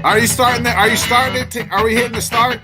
Are you starting it? Are you starting it? Are we hitting the start?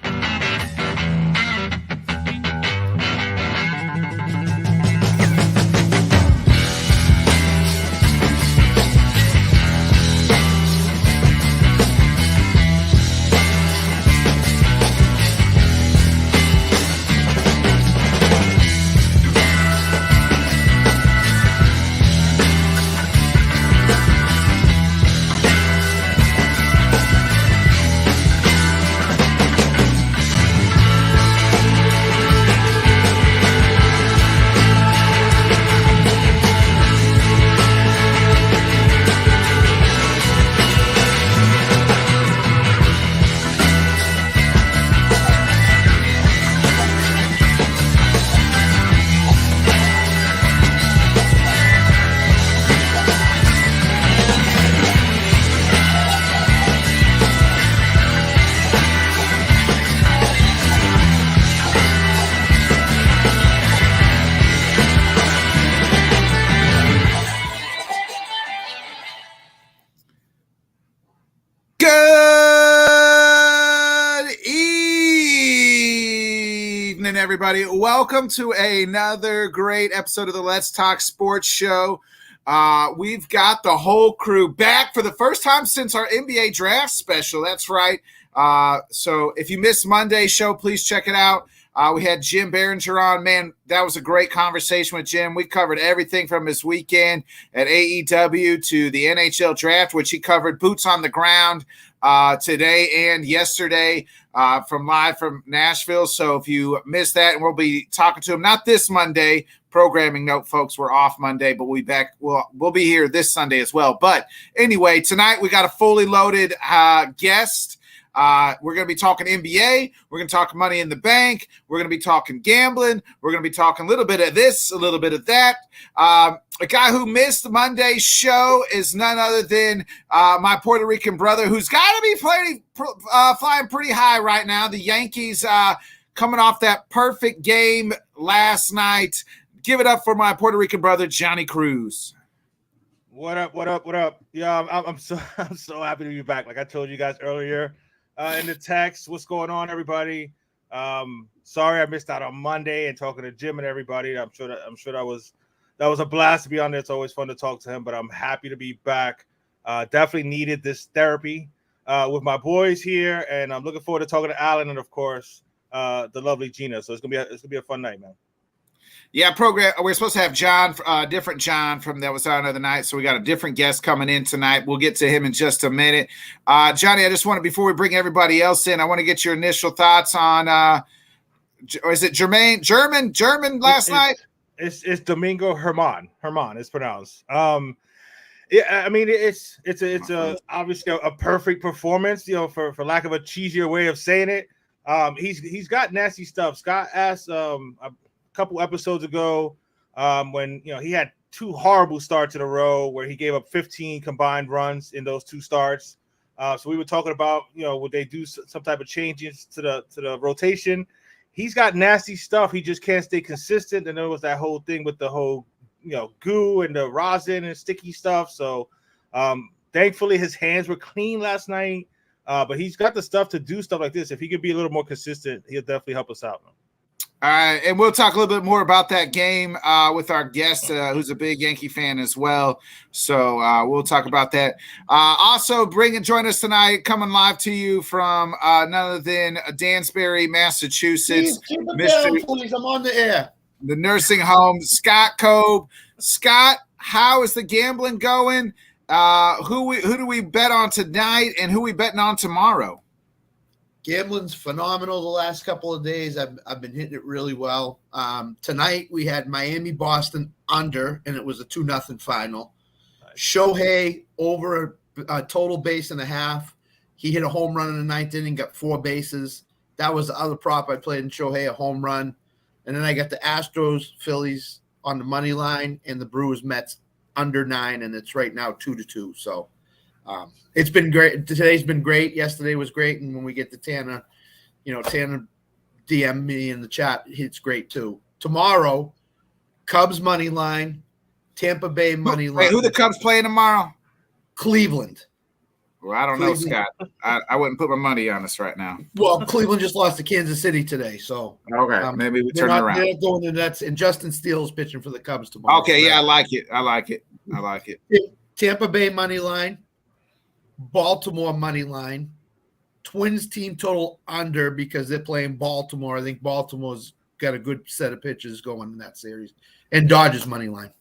Everybody, welcome to another great episode of the Let's Talk Sports Show. We've got the whole crew back for the first time since our NBA draft special. That's right. So if you missed Monday's show, please check it out. We had Jim Behringer on. Man, that was a great conversation with Jim. We covered everything from his weekend at AEW to the NHL draft, which he covered boots on the ground today and yesterday from live from Nashville. So if you missed that, and we'll be talking to him, not this Monday, programming note, folks, we're off Monday, but we'll be back. We'll be here this Sunday as well. But anyway, tonight we got a fully loaded guest. We're going to be talking NBA. We're going to talk Money in the Bank. We're going to be talking gambling. We're going to be talking a little bit of this, a little bit of that. A guy who missed Monday's show is none other than my Puerto Rican brother, who's got to be flying pretty high right now. The Yankees coming off that perfect game last night. Give it up for my Puerto Rican brother, Johnny Cruz. What up? What up? What up? Yeah, I'm so happy to be back. Like I told you guys earlier in the text, what's going on, everybody? Sorry I missed out on Monday and talking to Jim and everybody. I'm sure that was a blast to be on there. It's always fun to talk to him, but I'm happy to be back. Definitely needed this therapy with my boys here, and I'm looking forward to talking to Alan and of course the lovely Gina. So it's gonna be a fun night, man. Yeah, program. We're supposed to have John, different John from that was on the other night. So we got a different guest coming in tonight. We'll get to him in just a minute. Johnny, I just want to, before we bring everybody else in, I want to get your initial thoughts on, or is it German last night? It's Domingo Herman. Herman is pronounced. Yeah, I mean it's obviously a perfect performance. You know, for lack of a cheesier way of saying it, he's got nasty stuff. Scott asked couple episodes ago when he had two horrible starts in a row where he gave up 15 combined runs in those two starts. So we were talking about would they do some type of changes to the rotation. He's got nasty stuff. He just can't stay consistent. And there was that whole thing with the whole goo and the rosin and sticky stuff. So thankfully his hands were clean last night. But he's got the stuff to do stuff like this. If he could be a little more consistent, he'll definitely help us out, man. All right, and we'll talk a little bit more about that game with our guest, who's a big Yankee fan as well. So we'll talk about that. Also, join us tonight, coming live to you from none other than Dansbury, Massachusetts. Please, I'm on the air. The nursing home, Scott Cobe. Scott, how is the gambling going? Who do we bet on tonight, and who we betting on tomorrow? Gambling's phenomenal the last couple of days. I've been hitting it really well. Tonight we had Miami-Boston under, and it was a 2-0 final. Nice. Shohei over a total base and a half. He hit a home run in the ninth inning, got 4 bases. That was the other prop I played in Shohei, a home run. And then I got the Astros, Phillies on the money line, and the Brewers, Mets under 9, and it's right now 2-2. So it's been great. Today's been great. Yesterday was great. And when we get to Tanner, Tanner DM me in the chat. It's great too. Tomorrow, Cubs money line, Tampa Bay money line. Who the Cubs playing tomorrow? Cleveland. Well, I don't know, Scott. I wouldn't put my money on this right now. Well, Cleveland just lost to Kansas City today, so okay, maybe we turn around. They're going to the Nets, and Justin Steele's pitching for the Cubs tomorrow. Okay, so I like it. Tampa Bay money line, Baltimore money line, Twins team total under because they're playing Baltimore. I think Baltimore's got a good set of pitches going in that series, and Dodgers money line.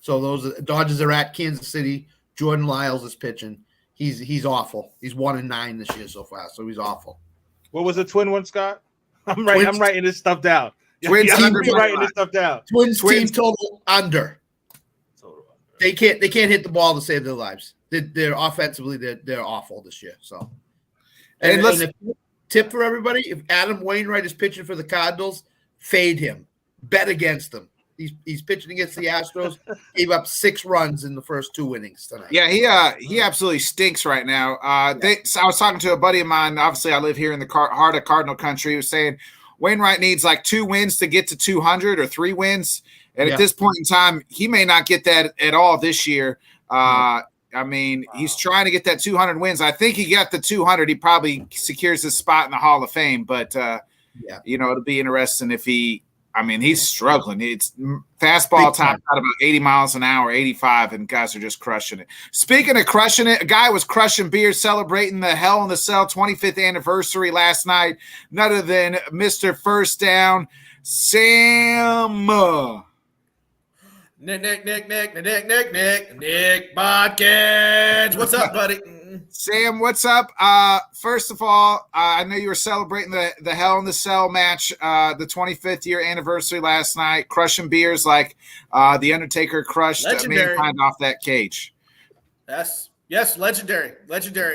So Dodgers are at Kansas City. Jordan Lyles is pitching. He's awful. He's 1-9 this year so far, so he's awful. What was the twin one, Scott? I'm writing this stuff down. Twins I'm writing this stuff down. Twins team total under. They can't hit the ball to save their lives. They're offensively they're awful this year. So, and if, tip for everybody: if Adam Wainwright is pitching for the Cardinals, fade him. Bet against him. He's pitching against the Astros. Gave up 6 runs in the first 2 innings tonight. Yeah, he absolutely stinks right now. So I was talking to a buddy of mine. Obviously, I live here in the heart of Cardinal country. He was saying Wainwright needs like 2 wins to get to 200 or 3 wins. And at this point in time, he may not get that at all this year. I mean, he's trying to get that 200 wins. I think he got the 200. He probably secures his spot in the Hall of Fame. But, it'll be interesting if he's struggling. It's fastball top out about 80 miles an hour, 85, and guys are just crushing it. Speaking of crushing it, a guy was crushing beers celebrating the Hell in the Cell 25th anniversary last night. None other than Mr. First Down, Sam. Nick Bodkins. What's up, buddy? Sam, what's up? First of all, I know you were celebrating the Hell in the Cell match, the 25th year anniversary last night, crushing beers like the Undertaker crushed mankind off that cage. Yes, legendary.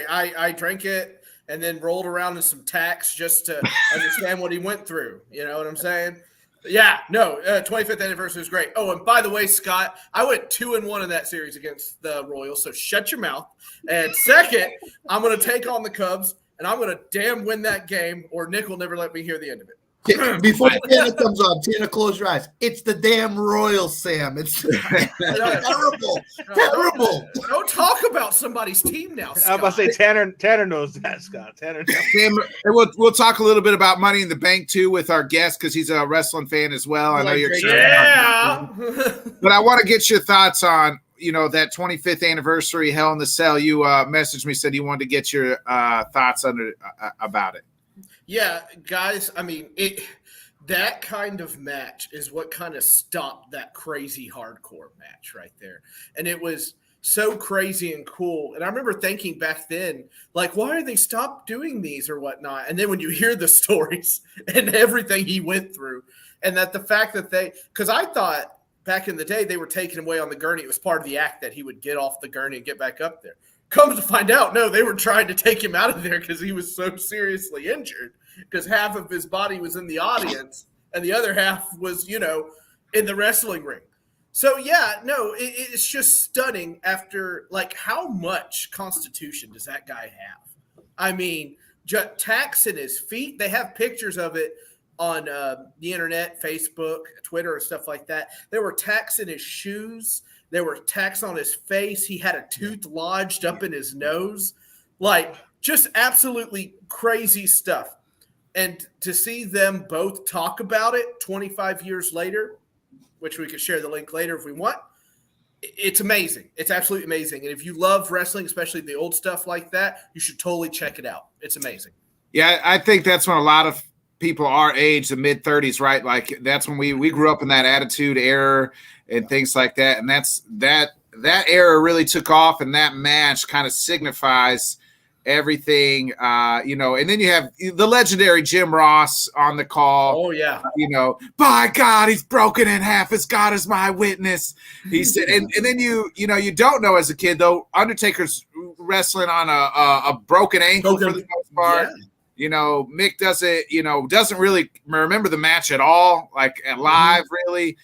I drank it and then rolled around in some tacks just to understand what he went through. You know what I'm saying? Yeah, no, 25th anniversary was great. Oh, and by the way, Scott, I went 2-1 in that series against the Royals, so shut your mouth. And second, I'm going to take on the Cubs, and I'm going to damn win that game, or Nick will never let me hear the end of it. Before Tana comes on, Tina, close your eyes. It's the damn Royals, Sam. It's terrible. Terrible. Don't talk about somebody's team now, Scott. I was about to say Tanner knows that, Scott. Tanner knows. Sam, we'll talk a little bit about Money in the Bank too with our guest because he's a wrestling fan as well. I know you're excited. Yeah. But I want to get your thoughts on that 25th anniversary Hell in the Cell. You messaged me, said you wanted to get your thoughts about it. Yeah, guys, I mean, that kind of match is what kind of stopped that crazy hardcore match right there. And it was so crazy and cool. And I remember thinking back then, like, why are they stopped doing these or whatnot? And then when you hear the stories and everything he went through, and that the fact that because I thought back in the day they were taking him away on the gurney. It was part of the act that he would get off the gurney and get back up there. Comes to find out, no, they were trying to take him out of there because he was so seriously injured because half of his body was in the audience and the other half was, in the wrestling ring. So, yeah, no, it's just stunning after, like, how much constitution does that guy have? I mean, tacks in his feet. They have pictures of it on the internet, Facebook, Twitter, and stuff like that. There were tacks in his shoes. There were tacks on his face. He had a tooth lodged up in his nose. Like, just absolutely crazy stuff. And to see them both talk about it 25 years later, which we could share the link later if we want, it's amazing. It's absolutely amazing. And if you love wrestling, especially the old stuff like that, you should totally check it out. It's amazing. Yeah, I think that's when a lot of people our age, the mid-30s, right? Like, that's when we grew up in that attitude era and things like that. And that era really took off, and that match kind of signifies everything, and then you have the legendary Jim Ross on the call. Oh yeah. By God, he's broken in half. As God is my witness. He said, and then you don't know as a kid though, Undertaker's wrestling on a broken ankle for the most part. Yeah. Mick doesn't really remember the match at all, like live really.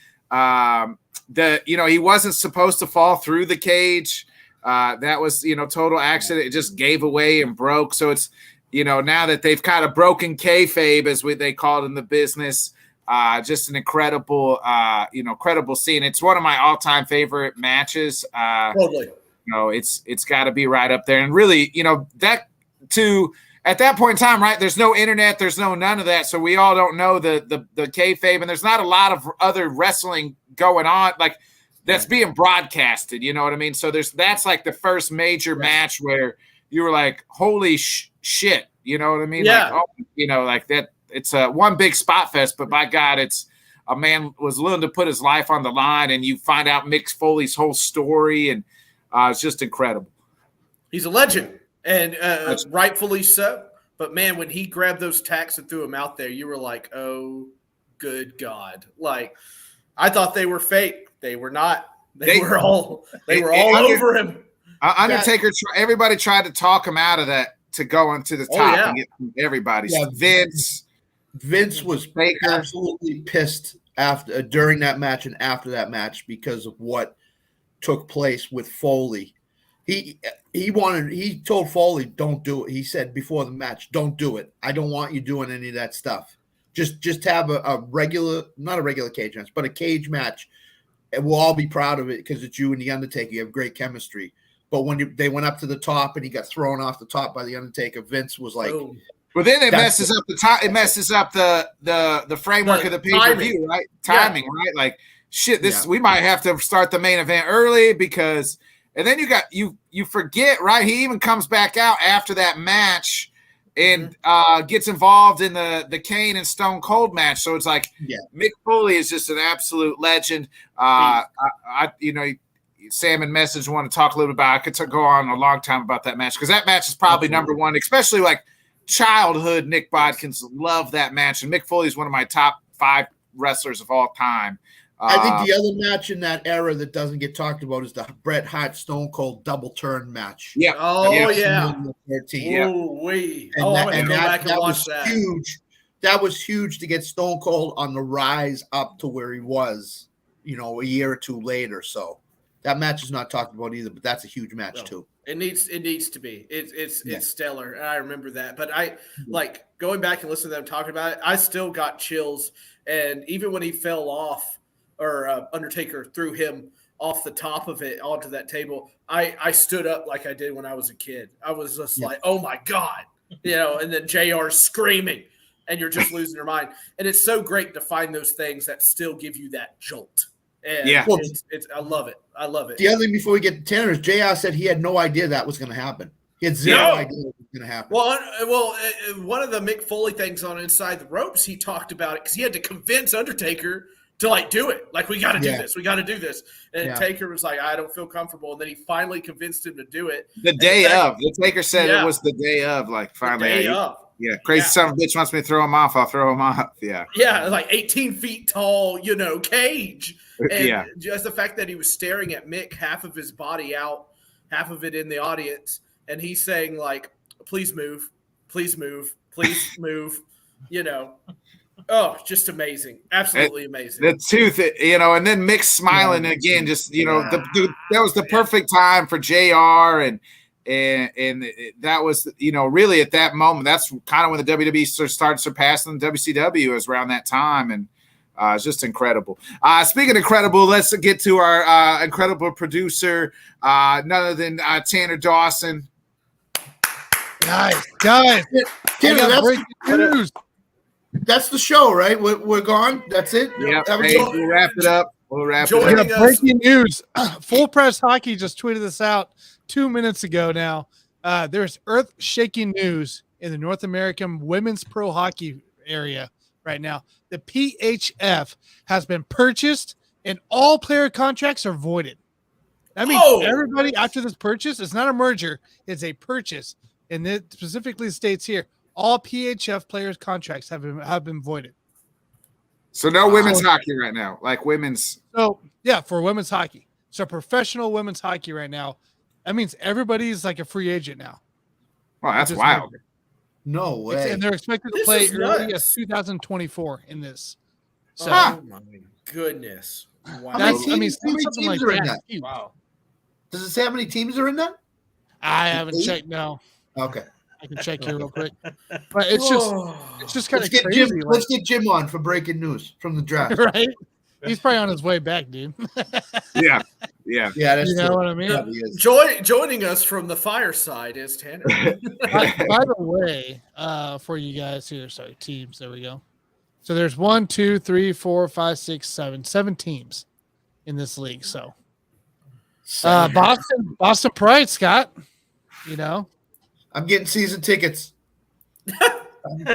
He wasn't supposed to fall through the cage. That was, total accident. It just gave away and broke. So it's, now that they've kind of broken kayfabe, as they call it in the business, just an incredible, incredible scene. It's one of my all-time favorite matches. Totally. know, it's got to be right up there. And really, you know, at that point in time, right, there's no internet, there's none of that. So we all don't know the kayfabe, and there's not a lot of other wrestling going on like that's being broadcasted. You know what I mean? So that's like the first major match where you were like, holy shit. You know what I mean? Yeah. Like, you know, like that. It's one big spot fest, but by God, it's a man was willing to put his life on the line, and you find out Mick Foley's whole story, and it's just incredible. He's a legend, and rightfully so. But man, when he grabbed those tacks and threw them out there, you were like, "Oh, good God!" Like I thought they were fake. They were not. They were all over him. Undertaker. Everybody tried to talk him out of that to go onto the top and get everybody. Yeah. Vince was absolutely pissed during that match and after that match because of what took place with Foley. He told Foley, don't do it. He said before the match, don't do it. I don't want you doing any of that stuff. Just have a regular, not a regular cage match, but a cage match. And we'll all be proud of it because it's you and the Undertaker. You have great chemistry. But when they went up to the top and he got thrown off the top by the Undertaker, Vince was like, well, then it messes up the time. It messes up the framework of the pay-per-view, right? Timing, right? Like shit. We might have to start the main event early because, and then you forget, right? He even comes back out after that match and gets involved in the Kane and Stone Cold match. So it's like Mick Foley is just an absolute legend. Sam and Message want to talk a little bit about. I could go on a long time about that match because that match is probably number one, especially like childhood Nick Bodkins love that match, and Mick Foley is one of my top 5 wrestlers of all time. I think the other match in that era that doesn't get talked about is the Bret Hart Stone Cold double turn match. Yeah. Oh yeah. 13. That was huge. That was huge to get Stone Cold on the rise up to where he was, a year or two later. So that match is not talked about either, but that's a huge match too. It needs to be. It's stellar. And I remember that. But I like going back and listening to them talking about it, I still got chills. And even when he fell off or Undertaker threw him off the top of it onto that table, I stood up like I did when I was a kid. I was just like, oh my God, and then JR screaming and you're just losing your mind. And it's so great to find those things that still give you that jolt. And I love it. I love it. The other thing before we get to Tanner is JR said he had no idea that was going to happen. He had zero idea it was going to happen. Well, one of the Mick Foley things on Inside the Ropes, he talked about it because he had to convince Undertaker to do it. Like, we got to do this. We got to do this. And Taker was like, I don't feel comfortable. And then he finally convinced him to do it. The Taker said it was the day of. Like, finally. The day of. Yeah, crazy son of a bitch wants me to throw him off. I'll throw him off. Yeah. Yeah, like 18 feet tall, cage. And just the fact that he was staring at Mick, half of his body out, half of it in the audience, and he's saying, like, please move, please move, please move, Oh, just amazing. Absolutely amazing. The tooth, and then Mick smiling again, just, that was the perfect time for JR and that was, really at that moment, that's kind of when the WWE started surpassing the WCW was around that time. And it's just incredible. Speaking of incredible, let's get to our incredible producer, none other than Tanner Dawson. Guys. Tanner, that's the show, right? We're gone. That's it. Yeah. We'll wrap it up. Breaking news. Full Press Hockey just tweeted this out 2 minutes ago now. There's earth-shaking news in the North American women's pro hockey area right now. The PHF has been purchased and all player contracts are voided. That means everybody after this purchase, it's not a merger, it's a purchase. And it specifically states here, all PHF players' contracts have been voided. So no women's hockey right now, like women's. So yeah, for women's hockey. So professional women's hockey right now. That means everybody's like a free agent now. Well, that's wild. No way. And they're expected to play early as 2024 in this. So, oh my goodness. Wow. How many teams are in that? Wow. Does it say how many teams are in that? I haven't checked. No. Okay. I can check here real quick. But it's just kind of crazy. Let's get Jim on for breaking news from the draft. Right? He's probably on his way back, dude. Yeah. Yeah. Yeah, that's You know true. what I mean? Yeah, he is. Joining us from the fireside is Tanner. By the way, for you guys here, sorry, teams. There we go. So there's 1, 2, 3, 4, 5, 6, 7 teams in this league. So Boston Pride, Scott. You know, I'm getting season tickets.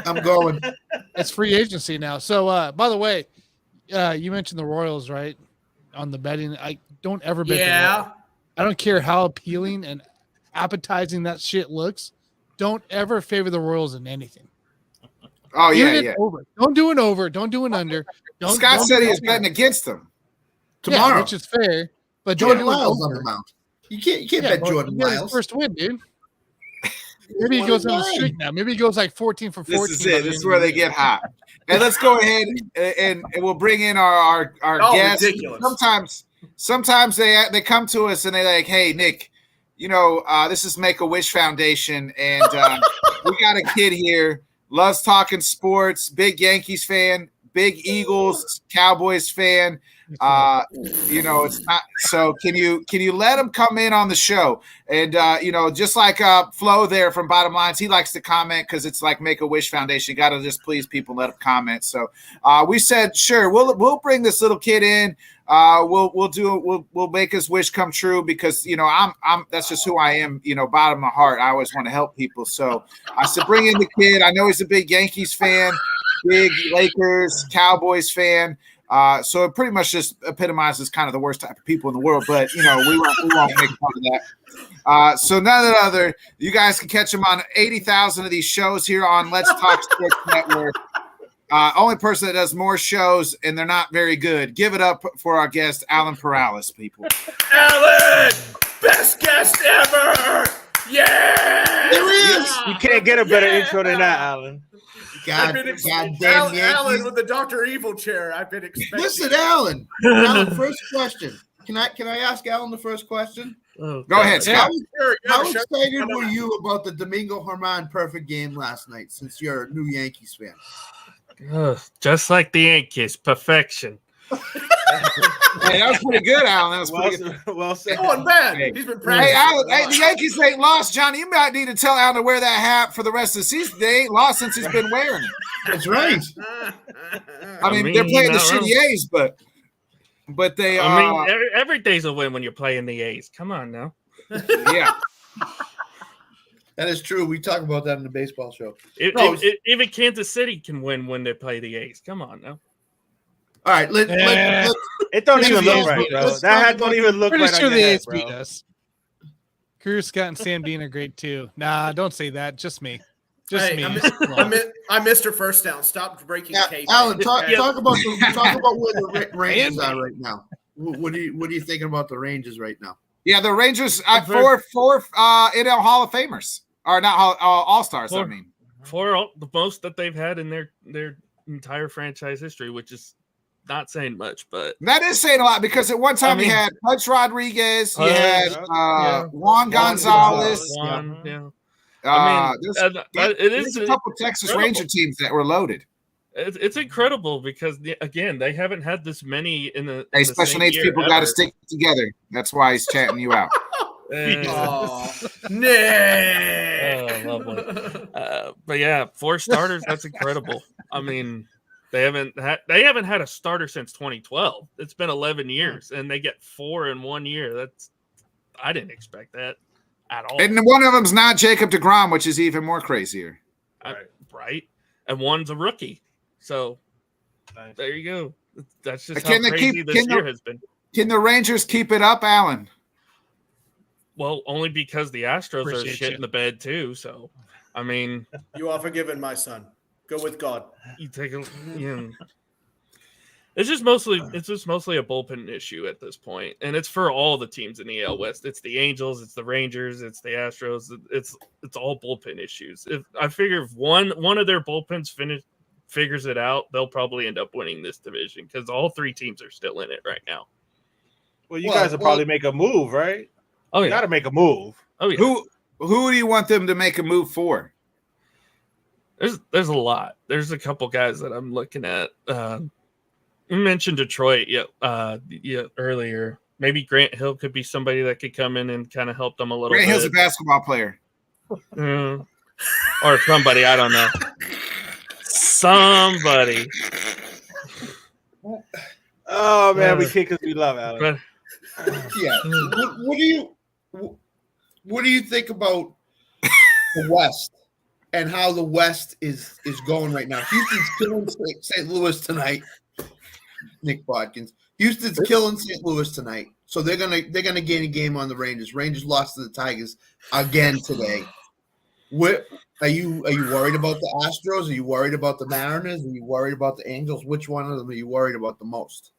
I'm going. it's free agency now. So by the way, you mentioned the Royals, right? On the betting, I don't ever bet the Royals. Yeah. I don't care how appealing and appetizing that shit looks. Don't ever favor the Royals in anything. Oh, yeah, Even yeah. over. Don't do an over. Don't do an under. Scott don't said do he was an betting against them. Tomorrow. Yeah, which is fair. But don't Jordan do an Miles on over. the mound. You can't Yeah, bet but Jordan he got his Miles. first win, dude. Maybe he goes on a streak now. Maybe he goes like 14 for 14. This is it. This is where they get hot. And let's go ahead and we'll bring in our guests. Ridiculous. Sometimes they come to us and they're like, "Hey, Nick, you know, this is Make-A-Wish Foundation, and we got a kid here, loves talking sports, big Yankees fan, big Eagles, Cowboys fan. You know, it's not so. Can you let him come in on the show? And you know, just like Flo there from Bottom Lines, he likes to comment because it's like Make-A-Wish Foundation. Got to just please people, let him comment. So we said, sure, we'll bring this little kid in. We'll make his wish come true because you know I'm that's just who I am. You know, bottom of my heart, I always want to help people. So I said, bring in the kid. I know he's a big Yankees fan, big Lakers, Cowboys fan. So it pretty much just epitomizes kind of the worst type of people in the world, but you know, we won't make fun of that. So none other, you guys can catch him on 80,000 of these shows here on Let's Talk Sports Network. Only person that does more shows, and they're not very good. Give it up for our guest, Alan Perales, people. Alan, best guest ever. Yeah. There he is. You can't get a better intro than that, Alan. Goddamn Alan with the Dr. Evil chair. I've been expecting. Listen, Alan. Alan, first question. Can I ask Alan the first question? Oh, Go ahead, Scott. How excited were you about the Domingo Germán perfect game last night? Since you're a new Yankees fan. Just like the Yankees, perfection. Hey, that was pretty good, Alan. That was pretty good. Well said. Going bad. He's been practicing. Hey, Alan, the Yankees ain't lost, Johnny. You might need to tell Alan to wear that hat for the rest of the season. They ain't lost since he's been wearing it. That's right. I mean they're playing the shitty A's, but they are. I mean, every day's a win when you're playing the A's. Come on now. Yeah. That is true. We talk about that in the baseball show. Even Kansas City can win when they play the A's. Come on now. All right, let's It don't even look Let's- right, bro. let's That talk hat don't about- even look Pretty right sure on the your head, A's beat bro. us. Cruz, Scott, and Sam Dean are great too. Nah, don't say that. Just me. Just Hey, me. I missed her first down. Stop breaking cake. Alan, talk about where the Rangers are right now. What are you thinking about the Rangers right now? Yeah, the Rangers four NL Hall of Famers. Or not All-Stars, I mean. For the most that they've had in their entire franchise history, which is not saying much, but That is saying a lot because at one time you had Pudge Rodriguez, you had Juan Gonzalez. There's a couple Texas incredible. Ranger teams that were loaded. It's incredible because again they haven't had this many in the. Hey, special needs people got to stick together. That's why he's chatting you out. Nick. Lovely. But yeah, 4 starters. That's incredible. I mean, they haven't had a starter since 2012. It's been 11 years, and they get 4 in 1 year. I didn't expect that at all. And one of them's not Jacob deGrom, which is even more crazier. Right? And one's a rookie. So Nice. there you go. That's just Can how they crazy this year has been. Can the Rangers keep it up, Alan? Well, only because the Astros Appreciate are shit you. in the bed too. So, I mean, You are forgiven, my son. Go with God. you take a. It's just mostly a bullpen issue at this point, and it's for all the teams in the AL West. It's the Angels, it's the Rangers, it's the Astros. It's all bullpen issues. I figure if one of their bullpens figures it out, they'll probably end up winning this division because all 3 teams are still in it right now. Well, you guys will probably make a move, right? Oh You yeah. got to make a move. Oh yeah. Who do you want them to make a move for? There's a lot. There's a couple guys that I'm looking at. You mentioned Detroit earlier. maybe Grant Hill could be somebody that could come in and kind of help them a little Grant bit. Hill's a basketball player. Or somebody, I don't know. Somebody. Oh man, we kick because we love Alan. Yeah. What do you think about the West and how the West is going right now? Houston's killing St. Louis tonight. Nick Bodkins. Houston's killing St. Louis tonight, so they're gonna gain a game on the Rangers. Rangers lost to the Tigers again today. What are you worried about the Astros? Are you worried about the Mariners? Are you worried about the Angels? Which one of them are you worried about the most,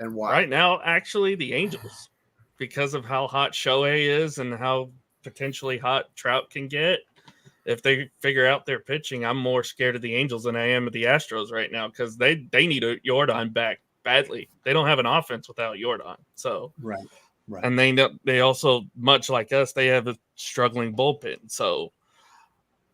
and why? Right now, actually, the Angels, because of how hot Shohei is and how potentially hot Trout can get. If they figure out their pitching, I'm more scared of the Angels than I am of the Astros right now because they need a Jordan back badly. They don't have an offense without Jordan. So Right. And they also, much like us, they have a struggling bullpen. So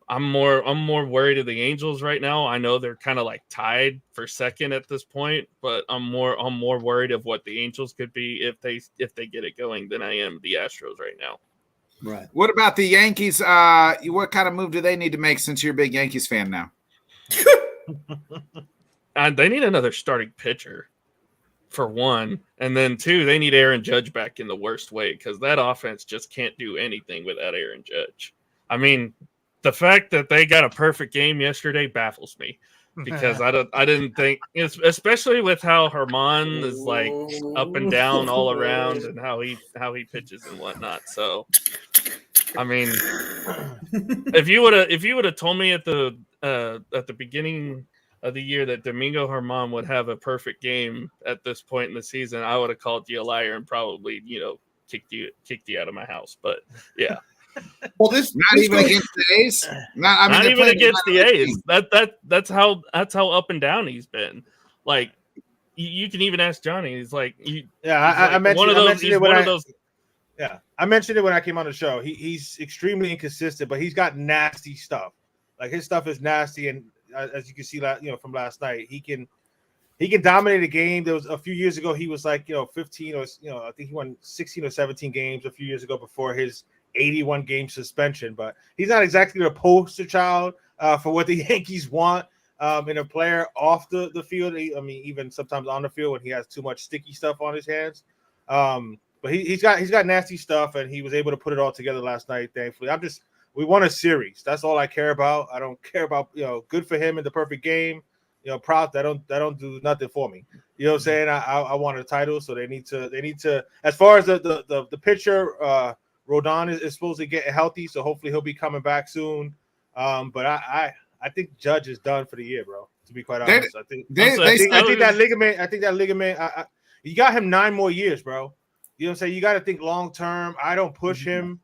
I'm more worried of the Angels right now. I know they're kind of like tied for second at this point, but I'm more worried of what the Angels could be if they get it going than I am the Astros right now. Right. What about the Yankees? What kind of move do they need to make since you're a big Yankees fan now? They need another starting pitcher, for one. And then, two, they need Aaron Judge back in the worst way because that offense just can't do anything without Aaron Judge. I mean, the fact that they got a perfect game yesterday baffles me because I didn't think, especially with how Herman is like up and down all around and how he pitches and whatnot. So, I mean, if you would have told me at the beginning of the year that Domingo Herman would have a perfect game at this point in the season, I would have called you a liar and probably kicked you out of my house. But yeah. Well, not even against the A's. Not even against the A's. That's how up and down he's been. Like you can even ask Johnny. He's like, I mentioned those. Yeah, I mentioned it when I came on the show. He's extremely inconsistent, but he's got nasty stuff. Like his stuff is nasty, and as you can see, from last night, he can dominate a game. There was a few years ago, he was like 15 or I think he won 16 or 17 games a few years ago before his 81 game suspension, but he's not exactly the poster child for what the Yankees want in a player off the field. I mean, even sometimes on the field when he has too much sticky stuff on his hands. But he's got nasty stuff, and he was able to put it all together last night. Thankfully, we won a series. That's all I care about. I don't care about good for him in the perfect game. Proud that don't do nothing for me. You know what I'm saying? I want a title, so they need to. As far as the pitcher. Rodon is supposed to get healthy, so hopefully he'll be coming back soon. But I think Judge is done for the year, bro. To be quite honest, I think that ligament. You got him 9 more years, bro. You know what I'm saying? You got to think long term. I don't push him.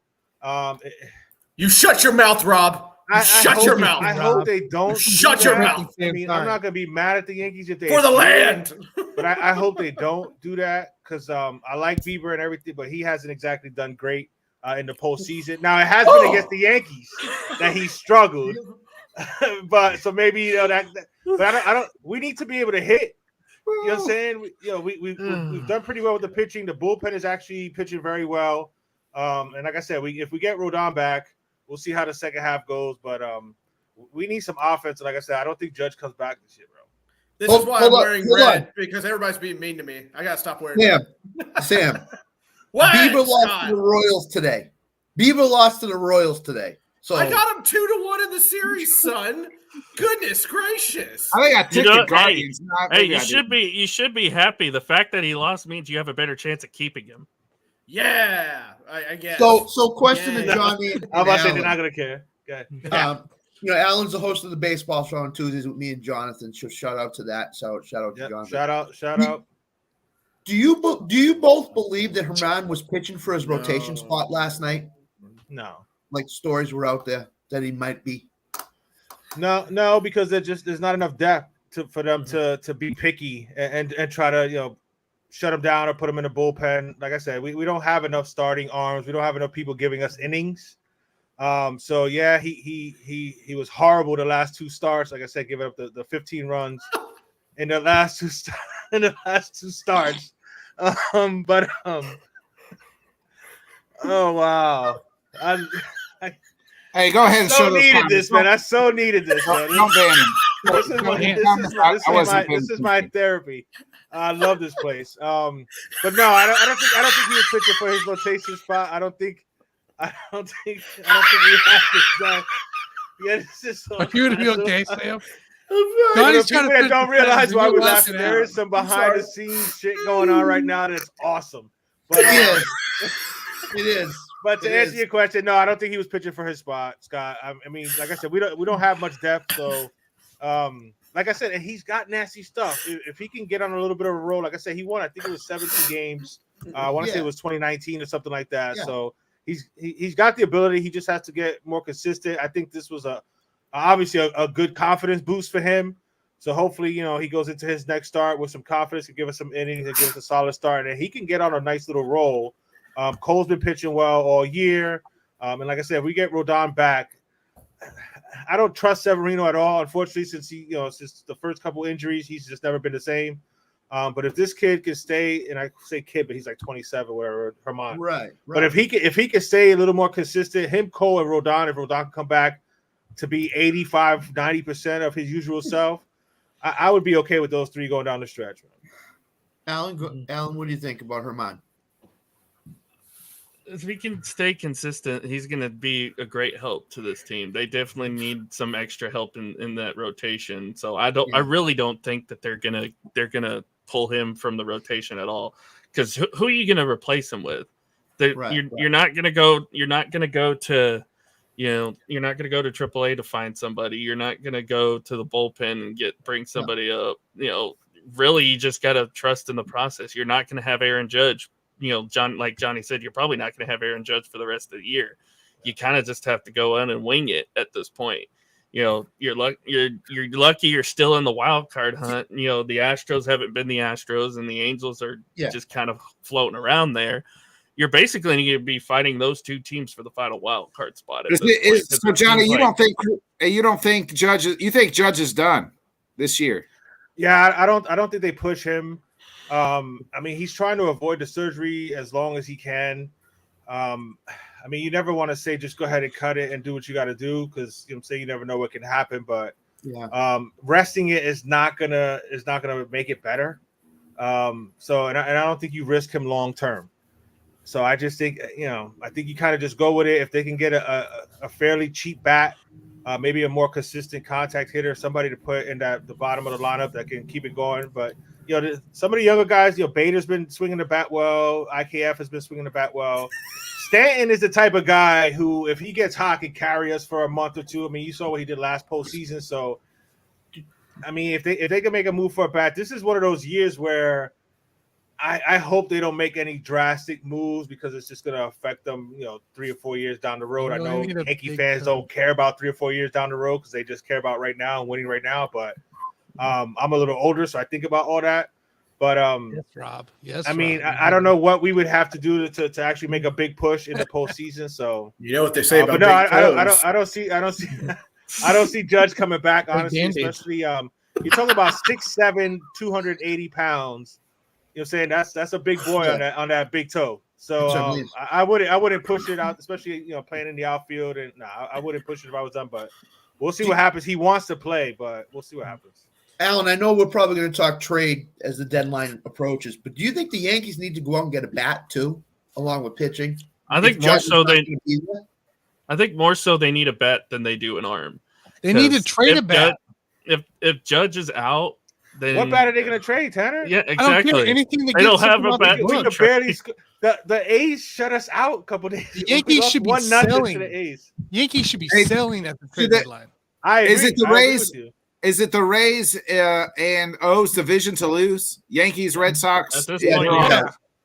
You shut your mouth, Rob. Shut your mouth. I hope they don't. Shut your mouth. I mean, I'm not gonna be mad at the Yankees if they for the land. But I hope they don't do that because I like Bieber and everything, but he hasn't exactly done great in the postseason. Now it has been against the Yankees that he struggled, but so maybe that. But I don't. We need to be able to hit. You know what I'm saying? We've done pretty well with the pitching. The bullpen is actually pitching very well. And like I said, if we get Rodon back, we'll see how the second half goes. But we need some offense. And like I said, I don't think Judge comes back this year, bro. This is why I'm wearing red because everybody's being mean to me. I gotta stop wearing red. Sam. What? Bieber lost to the Royals today. So I got him 2-1 in the series, son. Goodness gracious! I think I tipped the Guardians. Hey, you should be happy. The fact that he lost means you have a better chance of keeping him. Yeah, I guess. So question to Johnny. I'm about to say they're not gonna care. Go ahead. Alan's the host of the baseball show on Tuesdays with me and Jonathan. So shout out to that. So shout out to Jonathan. Shout out. Do you both believe that Herman was pitching for his rotation spot last night? No. Like stories were out there that he might be. No, because there's not enough depth for them to be picky and try to shut him down or put him in a bullpen. Like I said, we don't have enough starting arms. We don't have enough people giving us innings. So yeah, he was horrible the last 2 starts. Like I said, giving up the 15 runs in the last 2 starts. Oh wow! Hey, go ahead and so show those needed comments. this, man. I so needed this, man. Don't ban him. This is my therapy. I love this place. But no, I don't think he was pitching for his rotation spot. I don't think we have this done. Yeah, this is so. Are you gonna be okay, Sam? People that don't realize why we laughing. There is some behind the scenes shit going on right now that's awesome. But it is. But to answer your question, no, I don't think he was pitching for his spot, Scott. I mean, like I said, we don't have much depth, so like I said, and he's got nasty stuff. If he can get on a little bit of a roll, like I said, he won. I think it was 17 games. I want to say it was 2019 or something like that. Yeah. So he's got the ability. He just has to get more consistent. I think this was obviously a good confidence boost for him. So hopefully, he goes into his next start with some confidence and give us some innings and give us a solid start, and he can get on a nice little roll. Cole's been pitching well all year. And like I said, if we get Rodon back, I don't trust Severino at all. Unfortunately, since since the first couple injuries, he's just never been the same. But if this kid can stay, and I say kid, but he's like 27, whatever, Herman. Right. But if he can stay a little more consistent, him, Cole, and Rodon, if Rodon can come back to be 85, 90% of his usual self, I would be okay with those three going down the stretch. Alan, what do you think about Herman? If he can stay consistent, he's going to be a great help to this team. They definitely need some extra help in that rotation. So I really don't think that they're gonna pull him from the rotation at all. Because who are you going to replace him with? You're not going to go. You're not going to go to, you're not going to go to AAA to find somebody. You're not going to go to the bullpen and bring somebody up. Really, you just got to trust in the process. You're not going to have Aaron Judge. Like Johnny said, you're probably not going to have Aaron Judge for the rest of the year. You kind of just have to go in and wing it at this point. You're lucky you're still in the wild card hunt. The Astros haven't been the Astros, and the Angels are just kind of floating around there. You're basically going to be fighting those two teams for the final wild card spot. So, Johnny, you don't think Judge? You think Judge is done this year? Yeah, I don't think they push him. He's trying to avoid the surgery as long as he can. You never want to say just go ahead and cut it and do what you got to do because you never know what can happen. But resting it is not gonna make it better. And I don't think you risk him long term. So I just think I think you kind of just go with it. If they can get a fairly cheap bat, maybe a more consistent contact hitter, somebody to put in the bottom of the lineup that can keep it going, but. Some of the younger guys, Bader's been swinging the bat well. IKF has been swinging the bat well. Stanton is the type of guy who, if he gets hot, can carry us for a month or two. You saw what he did last postseason. So, if they can make a move for a bat, this is one of those years where I hope they don't make any drastic moves because it's just going to affect them, 3 or 4 years down the road. I know Yankee fans don't care about 3 or 4 years down the road because they just care about right now and winning right now, but – I'm a little older, so I think about all that. But yes, Rob. Yes, I don't know what we would have to do to actually make a big push in the postseason. So what they say about I don't see Judge coming back, honestly, especially you're talking about 6'7", 280 pounds. Saying that's a big boy on that big toe. So I wouldn't push it out, especially playing in the outfield. And I wouldn't push it if I was done. But we'll see what happens. He wants to play, but we'll see what happens. Alan, I know we're probably going to talk trade as the deadline approaches, but do you think the Yankees need to go out and get a bat too, along with pitching? I think more so they need a bat than they do an arm. They need to trade a bat. If Judge is out, then what bat are they going to trade, Tanner? Yeah, exactly. I don't care anything that they don't have a bat. We could barely. The A's shut us out a couple days. The Yankees should be selling. To the A's. Yankees should be selling at the trade deadline. Is it the Rays? Is it the Rays and O's division to lose? Yankees, Red Sox? At this point,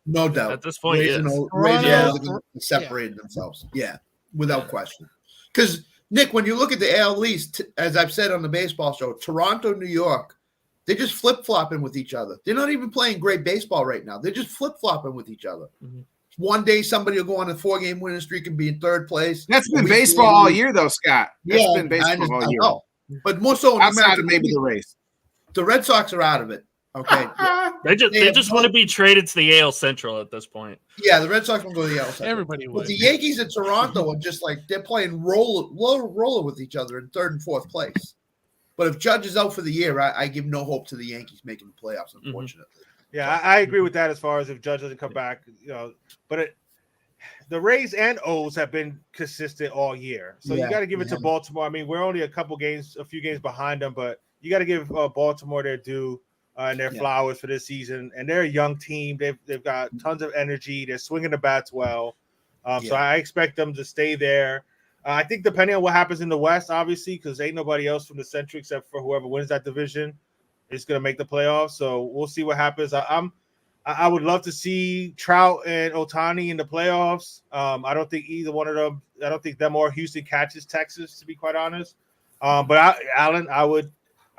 no doubt. At this point, Rays and O's are going to separate themselves. Yeah, without question. Because, Nick, when you look at the AL East, as I've said on the baseball show, Toronto, New York, they're just flip-flopping with each other. They're not even playing great baseball right now. They're just flip-flopping with each other. Mm-hmm. One day somebody will go on a 4-game winning streak and be in third place. That's been baseball all year, though, Scott. That's been baseball all year. But more so outside of maybe the Rays. The Red Sox are out of it. Okay. They just want to be traded to the AL Central at this point. Yeah, the Red Sox will go to the AL Central. Everybody But would. the Yankees and Toronto are just like they're playing roller with each other in third and fourth place. But if Judge is out for the year, I give no hope to the Yankees making the playoffs, unfortunately. Yeah, I agree with that as far as if Judge doesn't come back, but the Rays and O's have been consistent all year. So you got to give it to Baltimore. I mean, we're only a few games behind them, but you got to give Baltimore their due and their flowers for this season. And they're a young team. They've got tons of energy. They're swinging the bats well. So I expect them to stay there. I think depending on what happens in the West, obviously, because ain't nobody else from the Central except for whoever wins that division is going to make the playoffs. So we'll see what happens. I would love to see Trout and Ohtani in the playoffs. I don't think either one of them. I don't think them or Houston catches Texas, to be quite honest. But Alan, I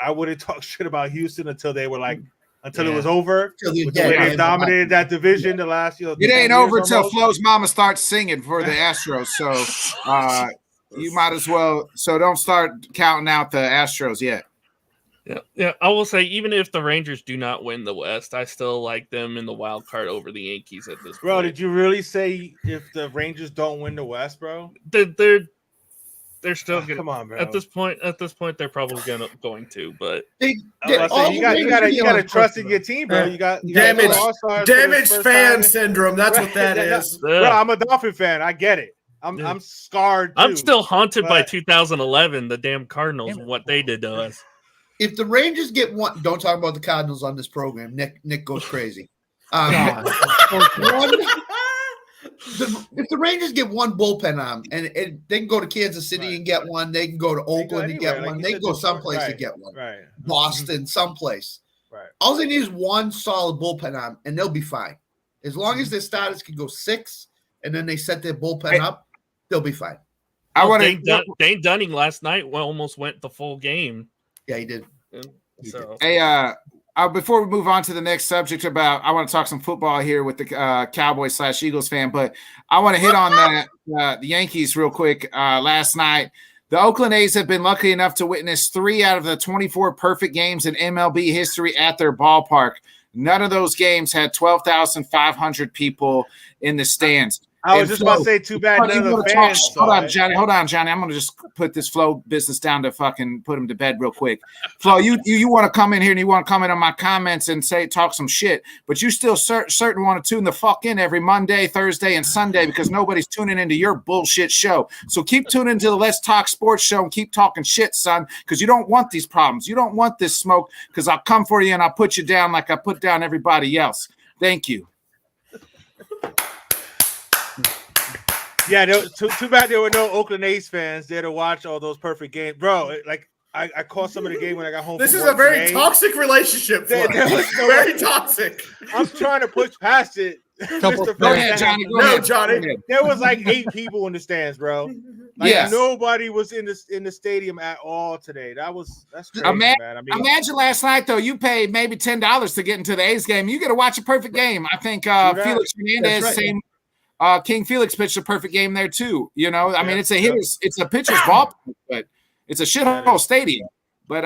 wouldn't talk shit about Houston until it was over. With the way they dominated that division the last year. It ain't over until Flo's mama starts singing for the Astros. So you might as well. So don't start counting out the Astros yet. Yeah. I will say, even if the Rangers do not win the West, I still like them in the wild card over the Yankees at this point. Bro, did you really say if the Rangers don't win the West, bro? They're still going. Come on, bro. At this point, they're probably going to. But you got to trust in your team, bro. You got damaged fan syndrome. That's what that is. Bro, I'm a Dolphin fan. I get it. I'm scarred. Too, I'm still haunted by 2011, the damn Cardinals, and what they did to us. If the Rangers get one, don't talk about the Cardinals on this program. Nick goes crazy. If the Rangers get one bullpen arm, and they can go to Kansas City and get one, they can go to Oakland and get one, they can go someplace to get one. Right. Boston, someplace. Right. All they need is one solid bullpen arm, and they'll be fine. As long as their starters can go 6, and then they set their bullpen up, they'll be fine. Dane Dunning last night almost went the full game. Yeah, he did. Hey, before we move on to the next subject I want to talk some football here with the Cowboys/Eagles fan, but I want to hit on the Yankees real quick. Last night, the Oakland A's have been lucky enough to witness 3 out of the 24 perfect games in MLB history at their ballpark. None of those games had 12,500 people in the stands. I was just about to say, too bad none of the fans. Hold on, Johnny. I'm going to just put this Flo business down to fucking put him to bed real quick. Flo, you want to come in here and you want to comment on my comments and talk some shit, but you still certain want to tune the fuck in every Monday, Thursday, and Sunday because nobody's tuning into your bullshit show. So keep tuning to the Let's Talk Sports show and keep talking shit, son, because you don't want these problems. You don't want this smoke because I'll come for you and I'll put you down like I put down everybody else. Thank you. Yeah, too bad there were no Oakland A's fans there to watch all those perfect games, bro. Like I caught some of the game when I got home. This is a very toxic relationship. Very toxic. I'm trying to push past it. Go ahead, Johnny. Johnny. There was like 8 people in the stands, bro. Like nobody was in the stadium at all today. That's crazy, man. I mean, imagine last night though. You paid maybe $10 to get into the A's game. You get to watch a perfect game. I think Felix Hernandez King Felix pitched a perfect game there too. I mean, it's a pitcher's ballpark, but it's a shithole stadium. But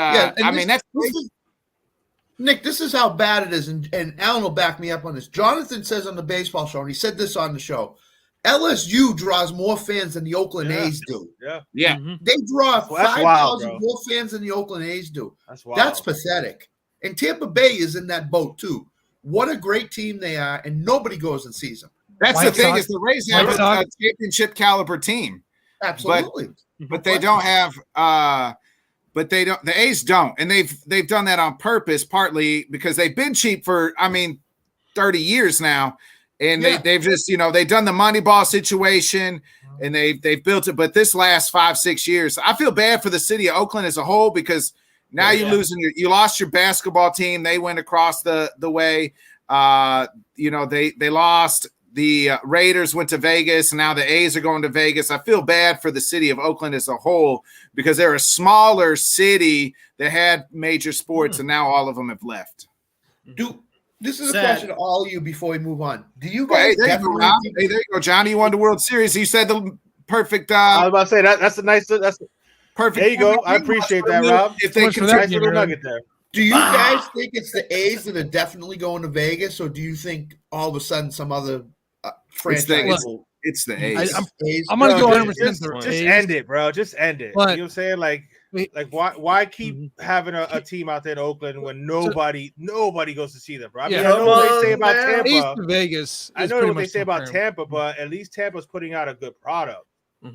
Nick, this is how bad it is, and Alan will back me up on this. Jonathan says on the baseball show, and he said this on the show, LSU draws more fans than the Oakland A's do. Yeah. They draw 5,000 more fans than the Oakland A's do. That's wild. That's pathetic. And Tampa Bay is in that boat too. What a great team they are, and nobody goes and sees them. That's the thing is the Rays have a championship caliber team. Absolutely. But they don't have the A's don't. And they've done that on purpose, partly because they've been cheap for 30 years now. And they've just, they've done the Moneyball situation and they've built it. But this last 5-6 years, I feel bad for the city of Oakland as a whole because now you lost your basketball team. They went across the way. They lost. The Raiders went to Vegas, and now the A's are going to Vegas. I feel bad for the city of Oakland as a whole because they're a smaller city that had major sports, and now all of them have left. This is a question to all of you before we move on. Do you guys? There you go, Johnny. You won the World Series. You said the perfect. I was about to say that's a nice. That's perfect. There you go. I appreciate that, Rob. If they nice little nugget there. Do you guys think it's the A's that are definitely going to Vegas, or do you think all of a sudden some other franchise will? It's the A's. I'm going to go Bro, 100% just the A's. end it, bro. Just end it. But- you know what I'm saying? Like why keep having a team out there in Oakland when nobody goes to see them, bro? I mean, I know what they say about Tampa. A's to Vegas. I is know pretty what they much say about confirmed. Tampa, but at least Tampa's putting out a good product.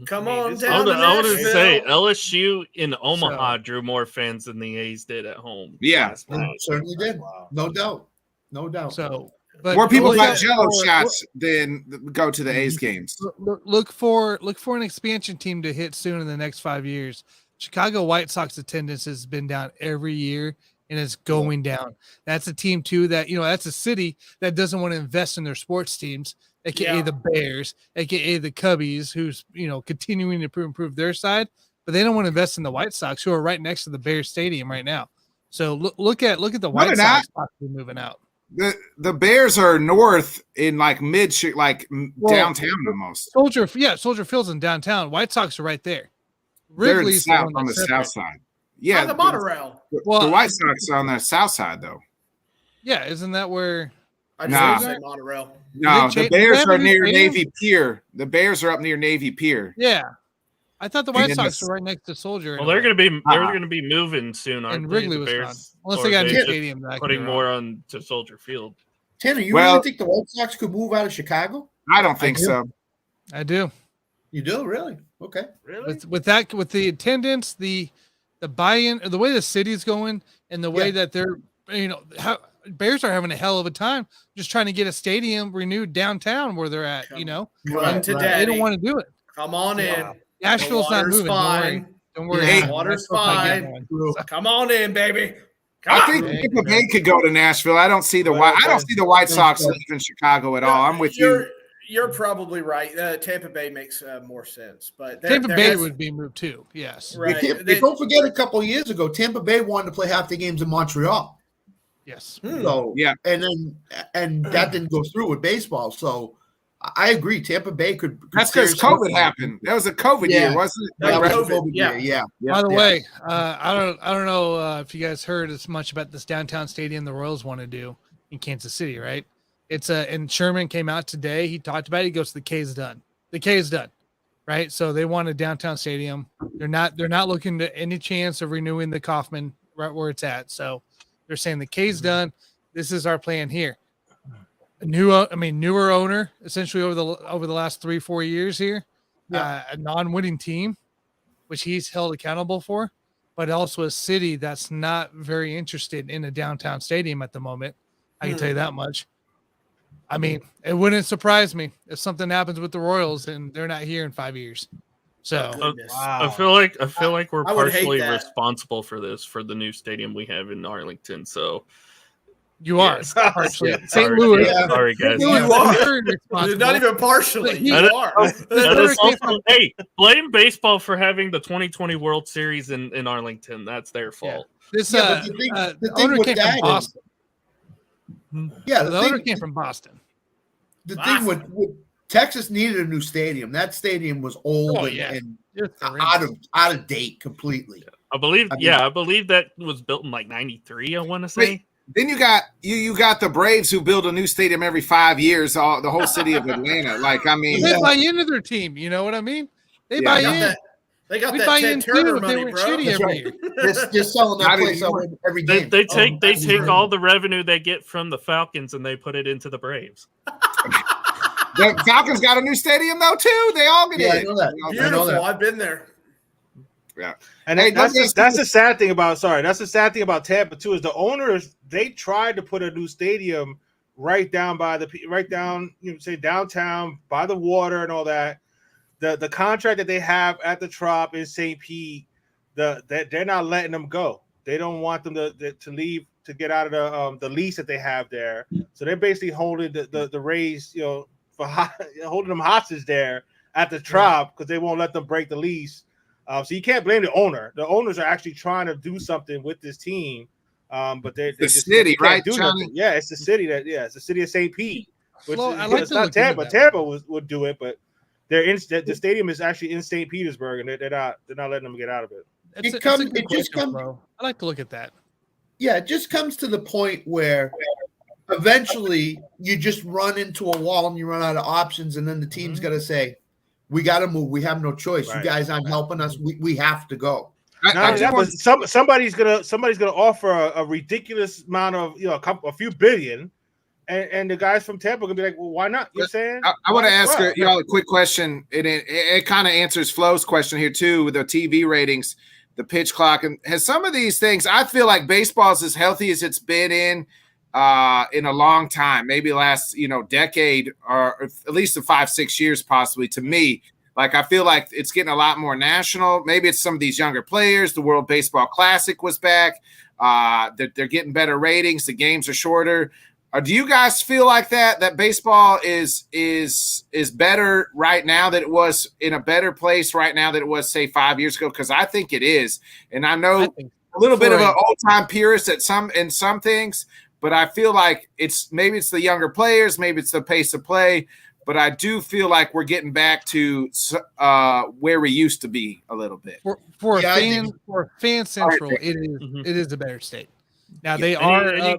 Come I mean, on this- down to I would Nashville. say LSU in Omaha drew more fans than the A's did at home. Yeah. last They night. certainly did. Wow. No doubt. No doubt. So, but More people look got at- Jello for- shots than go to the A's games. Look for an expansion team to hit soon in the next 5 years. Chicago White Sox attendance has been down every year and it's going down. That's a team too that, that's a city that doesn't want to invest in their sports teams, aka the Bears, aka the Cubbies, who's, continuing to improve their side, but they don't want to invest in the White Sox, who are right next to the Bears Stadium right now. So look at the White Sox possibly moving out. The Bears are north in like downtown almost. Soldier Field's in downtown. White Sox are right there. They're in Wrigley's south, one on the that's south separate. side. Yeah, On the monorail. The Well, White Sox are on the south side though. Yeah, isn't that where? I Nah. just say monorail. No, Did they the Bears have are a new near stadium? Navy Pier. The Bears are up near Navy Pier. Yeah, I thought the White then Sox the- were right next to Soldier. Well, they're going to be moving soon, aren't and they? Wrigley The was Bears? gone. Unless Or they got a they new just stadium. That I could putting be more wrong. on to Soldier Field. Tanner, you Well- really think the White Sox could move out of Chicago? I don't think I do. so. I do. You do, really? Okay. Really? With the attendance, the buy-in, the way the city's going, and the way that they're, Bears are having a hell of a time just trying to get a stadium renewed downtown where they're at. Come Right, to right. They daddy. don't want to do it. Come on in. Nashville's The not water's moving. fine. Don't worry. Yeah. Don't worry. Water's Nashville's not getting fine. one. Come on in, baby. Come I on. think Thank Tampa you, Bay man. could go to Nashville. I don't see the White Sox leaving Chicago at all. I'm with you. You're probably right. Tampa Bay makes more sense, but Tampa Bay would be moved too. Yes. right. Don't forget, a couple of years ago, Tampa Bay wanted to play half the games in Montreal. Yes. So Yeah. and that didn't go through with baseball. So I agree. Tampa Bay could. That's because seriously- COVID happened. That was a COVID Yeah. year, wasn't it? That was COVID, COVID yeah. year, yeah. By the way, I don't know if you guys heard as much about this downtown stadium the Royals want to do in Kansas City, right? It's and Sherman came out today. He talked about it. He goes, "The K is done. The K is done." Right? So they want a downtown stadium. They're not looking to any chance of renewing the Kauffman right where it's at. So they're saying the K's done. This is our plan here. Newer owner essentially over the last 3-4 years here. A non-winning team, which he's held accountable for, but also a city that's not very interested in a downtown stadium at the moment. I can tell you that much. I mean, it wouldn't surprise me if something happens with the Royals and they're not here in 5 years. So Goodness. I feel like we're I would hate partially that. responsible for this for the new stadium we have in Arlington. So you are yes. partially. Yeah, St. sorry, Louis. yeah, sorry guys. St. Louis You are. is very responsible. Not even partially. You That is- are. That is came also, hey, blame baseball for having the 2020 World Series in Arlington. That's their fault. This Yeah, but the the thing owner with came that from is- Boston. Yeah, The owner came from Boston. the thing with Texas needed a new stadium. That stadium was old Oh, and, yeah. and It's horrendous. out of date completely. I believe, I mean- I believe that was built in like '93. I want to say. Wait. Then you got the Braves who build a new stadium every 5 years. The whole city of Atlanta. Like I mean, They buy into their team. You know what I mean? They Yeah, buy they got in. They got We that buy Ted in Turner too if they money, weren't bro. shitty That's every right. year. They're selling that Not place out anymore. every They game. take all the revenue they get from the Falcons and they put it into the Braves. the Falcons got a new stadium though too. They all get Yeah, I it. know that. Beautiful. I've been there. Yeah. And Hey, that's don't that's the sad thing about Tampa too, is the owners, they tried to put a new stadium right down downtown by the water and all that. The contract that they have at the Trop in St. Pete, they're not letting them go. They don't want them to leave, to get out of the lease that they have there. So they're basically holding the Rays, for holding them hostage there at the Trop because they won't let them break the lease. So you can't blame the owner. The owners are actually trying to do something with this team, but they The just city, can't right, do Johnny? nothing. Yeah, it's the city it's the city of St. Pete. Which Well, is, I like it's to not look into Tampa. that. Tampa would do it, but the stadium is actually in St. Petersburg, and they're not letting them get out of it. It's It a come- good it just question, come- bro. I like to look at that. it just comes to the point where eventually you just run into a wall and you run out of options, and then the team's got to say, we got to move. We have no choice. Right. You guys aren't helping us. We have to go. Somebody's gonna offer a ridiculous amount of a few billion, and the guys from Tampa are gonna be like, well, why not? You know what I'm saying? I want to ask y'all a quick question. It kind of answers Flo's question here too with the TV ratings, the pitch clock, and has some of these things. I feel like baseball's as healthy as it's been in a long time, maybe last decade or at least 5-6 years possibly. To me, like I feel like it's getting a lot more national. Maybe it's some of these younger players. The World Baseball Classic was back. They're getting better ratings. The games are shorter. Do you guys feel like that baseball is better right now, that it was in a better place right now that it was, say, 5 years ago? Because I think it is. And I know a little bit of an old-time purist in some things, but I feel like maybe it's the younger players, maybe it's the pace of play, but I do feel like we're getting back to where we used to be a little bit. For fan central, it is a better state. Now they are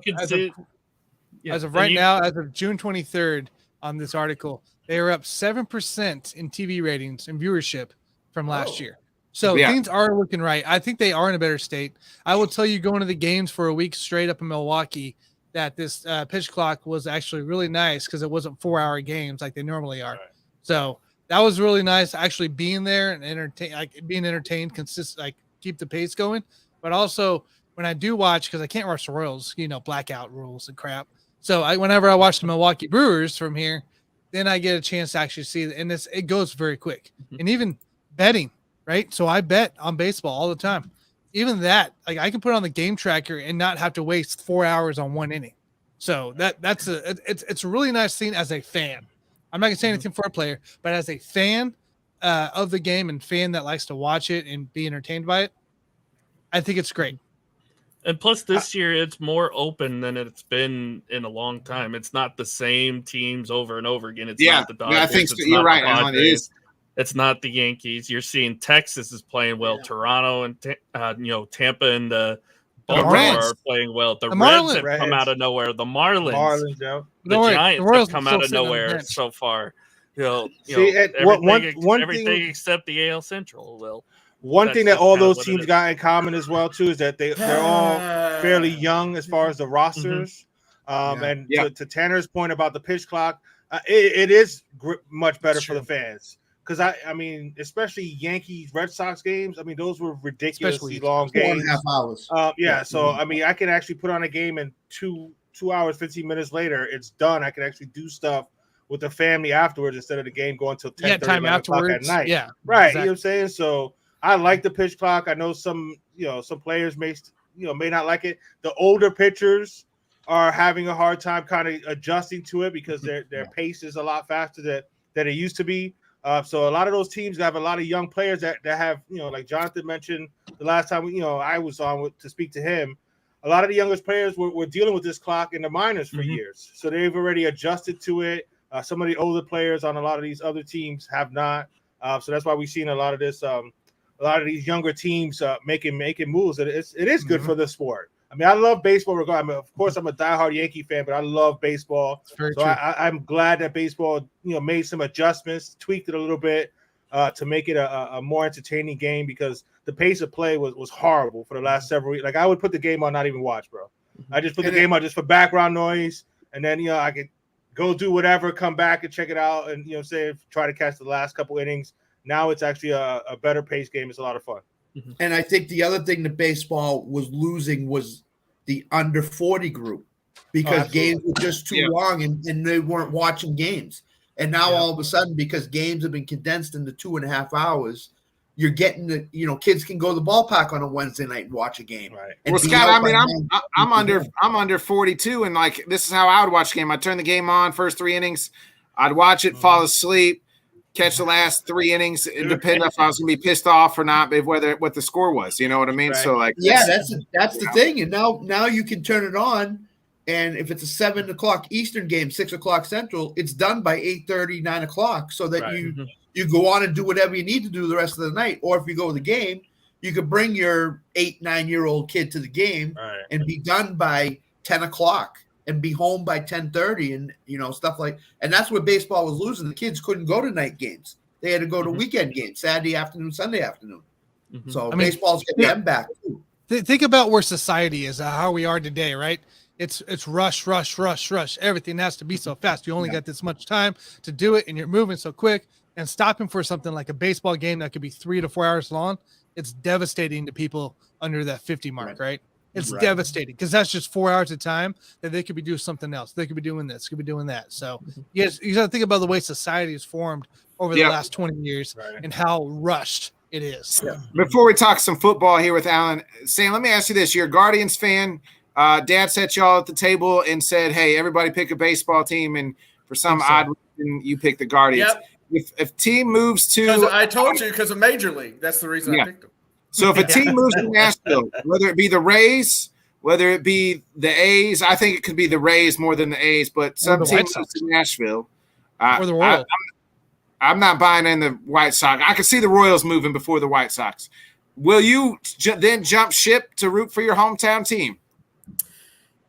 as of right now, as of June 23rd, on this article, they are up 7% in TV ratings and viewership from last year. So things are looking right. I think they are in a better state. I will tell you, going to the games for a week straight up in Milwaukee, that this pitch clock was actually really nice because it wasn't 4-hour games like they normally are. Right. So that was really nice, actually being there and being entertained, keep the pace going. But also when I do watch, because I can't watch the Royals, blackout rules and crap. So whenever I watch the Milwaukee Brewers from here, then I get a chance to actually see it. And it goes very quick. Mm-hmm. And even betting, right? So I bet on baseball all the time. Even that, I can put it on the game tracker and not have to waste 4 hours on one inning. So it's a really nice thing as a fan. I'm not gonna say anything for a player, but as a fan of the game and fan that likes to watch it and be entertained by it, I think it's great. And plus, this year it's more open than it's been in a long time. It's not the same teams over and over again. It's not the Dodgers. I think you're right, Alan. It is. It's not the Yankees. You're seeing Texas is playing well. Toronto and Tampa and Baltimore are playing well. The Reds have come out of nowhere. The Marlins, the Giants have come out of nowhere so far. Everything except the AL Central. Well, one thing that all those teams got in common as well too is that they're all fairly young as far as the rosters. And to Tanner's point about the pitch clock, it is much better for the fans. Because I mean, especially Yankees Red Sox games. I mean, those were ridiculously long games. 4.5 hours. So I mean, I can actually put on a game and 2 hours, 15 minutes later, it's done. I can actually do stuff with the family afterwards instead of the game going till 10:30 o'clock at night. Yeah, right. Exactly. You know what I'm saying? So I like the pitch clock. I know some players may not like it. The older pitchers are having a hard time kind of adjusting to it because their pace is a lot faster than it used to be. So a lot of those teams have a lot of young players that have, like Jonathan mentioned the last time, I was on to speak to him. A lot of the youngest players were dealing with this clock in the minors for years. So they've already adjusted to it. Some of the older players on a lot of these other teams have not. So that's why we've seen a lot of this, a lot of these younger teams making moves. It is good for the sport. I mean, I love baseball. Of course, I'm a diehard Yankee fan, but I love baseball. So I'm glad that baseball, made some adjustments, tweaked it a little bit to make it a more entertaining game because the pace of play was horrible for the last several weeks. Like I would put the game on, not even watch, bro. I just put the game on just for background noise, and then I could go do whatever, come back and check it out, and try to catch the last couple innings. Now it's actually a better pace game. It's a lot of fun. And I think the other thing that baseball was losing was the under 40 group because games were just too long and they weren't watching games. And now all of a sudden, because games have been condensed into 2.5 hours, you're getting kids can go to the ballpark on a Wednesday night and watch a game. Right. Well, Scott, I mean, I'm under 42, and this is how I would watch the game. I'd turn the game on, first 3 innings, I'd watch it, fall asleep, catch the last 3 innings. It depended if I was going to be pissed off or not, what the score was. You know what I mean? Right. So that's the thing. And now you can turn it on, and if it's a 7 o'clock Eastern game, 6 o'clock Central, it's done by 8:30, 9 o'clock, so that you go on and do whatever you need to do the rest of the night. Or if you go to the game, you could bring your 8-9-year-old kid to the game and be done by 10 o'clock and be home by 10:30 and stuff like. And that's what baseball was losing. The kids couldn't go to night games. They had to go to weekend games, Saturday afternoon, Sunday afternoon. So baseball's getting them back too. Think about where society is, how we are today, right? It's rush. Everything has to be so fast. You only got this much time to do it, and you're moving so quick. And stopping for something like a baseball game that could be 3 to 4 hours long, it's devastating to people under that 50 mark, right? It's devastating because that's just 4 hours of time that they could be doing something else. They could be doing this, could be doing that. So yes, you got to think about the way society is formed over the last 20 years and how rushed it is. Yeah. Before we talk some football here with Alan, Sam, let me ask you this. You're a Guardians fan. Dad set y'all at the table and said, hey, everybody pick a baseball team. And for some odd reason, you picked the Guardians. Yep. If team moves to – I told you because of Major League. That's the reason I picked them. So if a team moves to Nashville, whether it be the Rays, whether it be the A's, I think it could be the Rays more than the A's, but some team moves to Nashville. Or the Royals. I'm not buying in the White Sox. I could see the Royals moving before the White Sox. Will you then jump ship to root for your hometown team?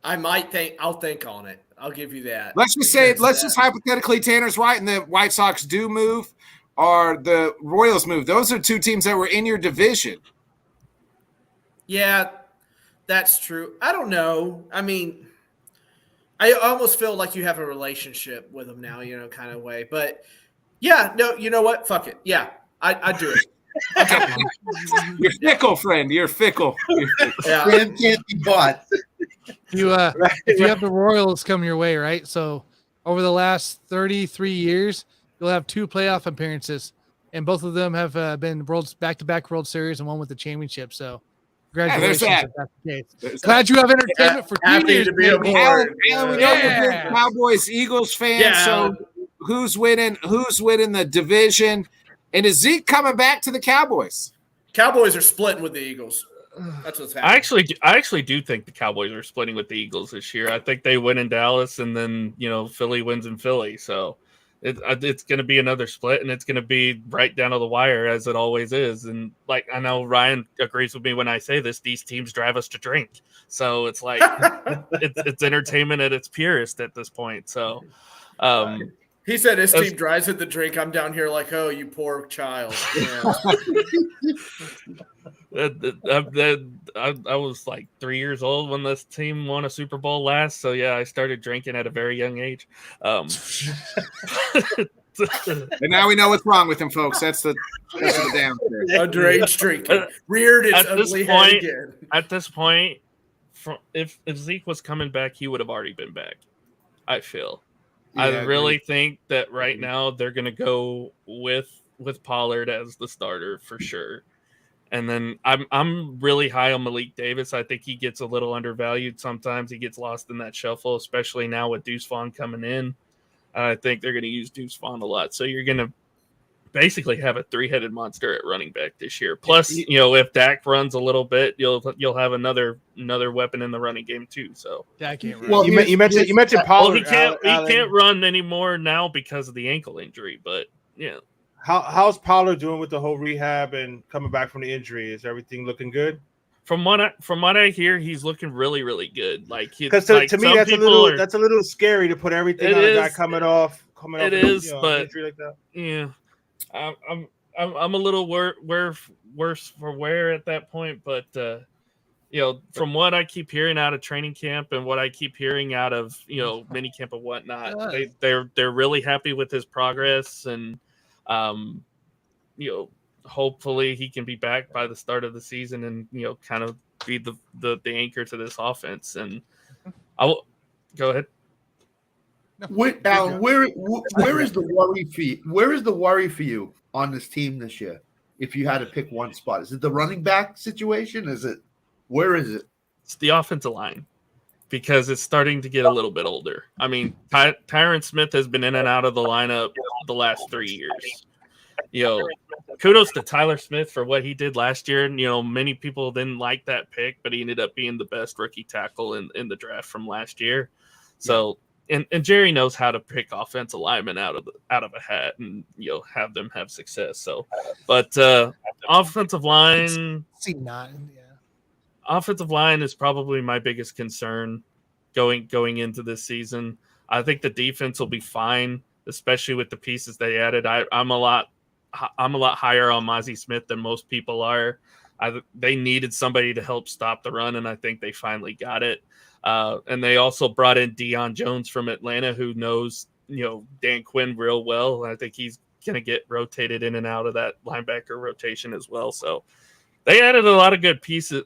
I'll think on it. I'll give you that. Let's just hypothetically Tanner's right and the White Sox do move or the Royals move. Those are two teams that were in your division. Yeah, that's true. I don't know. I mean, I almost feel like you have a relationship with them now, kind of way. But yeah, no, you know what? Fuck it. Yeah, I do it. You're fickle, friend. You're fickle. Yeah, can't be bought. If you have the Royals come your way, right? So over the last 33 years, you'll have 2 playoff appearances, and both of them have been back-to-back World Series and one with the championship. So congratulations. If that's the case. Glad you have entertainment for 2 years. To be aboard. Alan, we know you're a big Cowboys Eagles fan. Yeah. So who's winning the division? And is Zeke coming back to the Cowboys? Cowboys are splitting with the Eagles. That's what's happening. I actually do think the Cowboys are splitting with the Eagles this year. I think they win in Dallas, and then Philly wins in Philly. So it's going to be another split, and it's going to be right down to the wire as it always is. And I know Ryan agrees with me when I say this. These teams drive us to drink, so it's like it's entertainment at its purest at this point. So. He said his team drives at the drink. I'm down here like, oh, you poor child. Yeah. I was like 3 years old when this team won a Super Bowl last. So, yeah, I started drinking at a very young age. And now we know what's wrong with him, folks. That's the down there. Underage drinking. Reared its ugly head again. At this point, if Zeke was coming back, he would have already been back, I feel. Yeah, I really think that right now they're going to go with Pollard as the starter for sure. And then I'm really high on Malik Davis. I think he gets a little undervalued sometimes. He gets lost in that shuffle, especially now with Deuce Vaughn coming in. I think they're going to use Deuce Vaughn a lot. So you're going to basically have a 3-headed monster at running back this year. Plus, if Dak runs a little bit, you'll have another weapon in the running game too. So Dak can't run. Well, you mentioned Pollard. Well, he can't run anymore now because of the ankle injury. But yeah, how's Pollard doing with the whole rehab and coming back from the injury? Is everything looking good? From what I hear, he's looking really, really good. Because to me, that's a little scary to put everything on a guy coming off. It is, but injury like that. Yeah. I'm a little worse for wear at that point, but from what I keep hearing out of training camp and what I keep hearing out of mini camp and whatnot, they're really happy with his progress, and hopefully he can be back by the start of the season and kind of be the anchor to this offense. And I'll go ahead. Where is the worry for you? Where is the worry for you on this team this year? If you had to pick one spot, is it the running back situation? Where is it? It's the offensive line, because it's starting to get a little bit older. I mean, Tyron Smith has been in and out of the lineup the last 3 years. Kudos to Tyler Smith for what he did last year. And, many people didn't like that pick, but he ended up being the best rookie tackle in the draft from last year. So and Jerry knows how to pick offensive linemen out of a hat and have them have success. So, but offensive line, offensive line is probably my biggest concern going into this season. I think the defense will be fine, especially with the pieces they added. I'm a lot higher on Mozzie Smith than most people are. They needed somebody to help stop the run, and I think they finally got it. And they also brought in Deion Jones from Atlanta, who knows Dan Quinn real well. I think he's going to get rotated in and out of that linebacker rotation as well. So they added a lot of good pieces.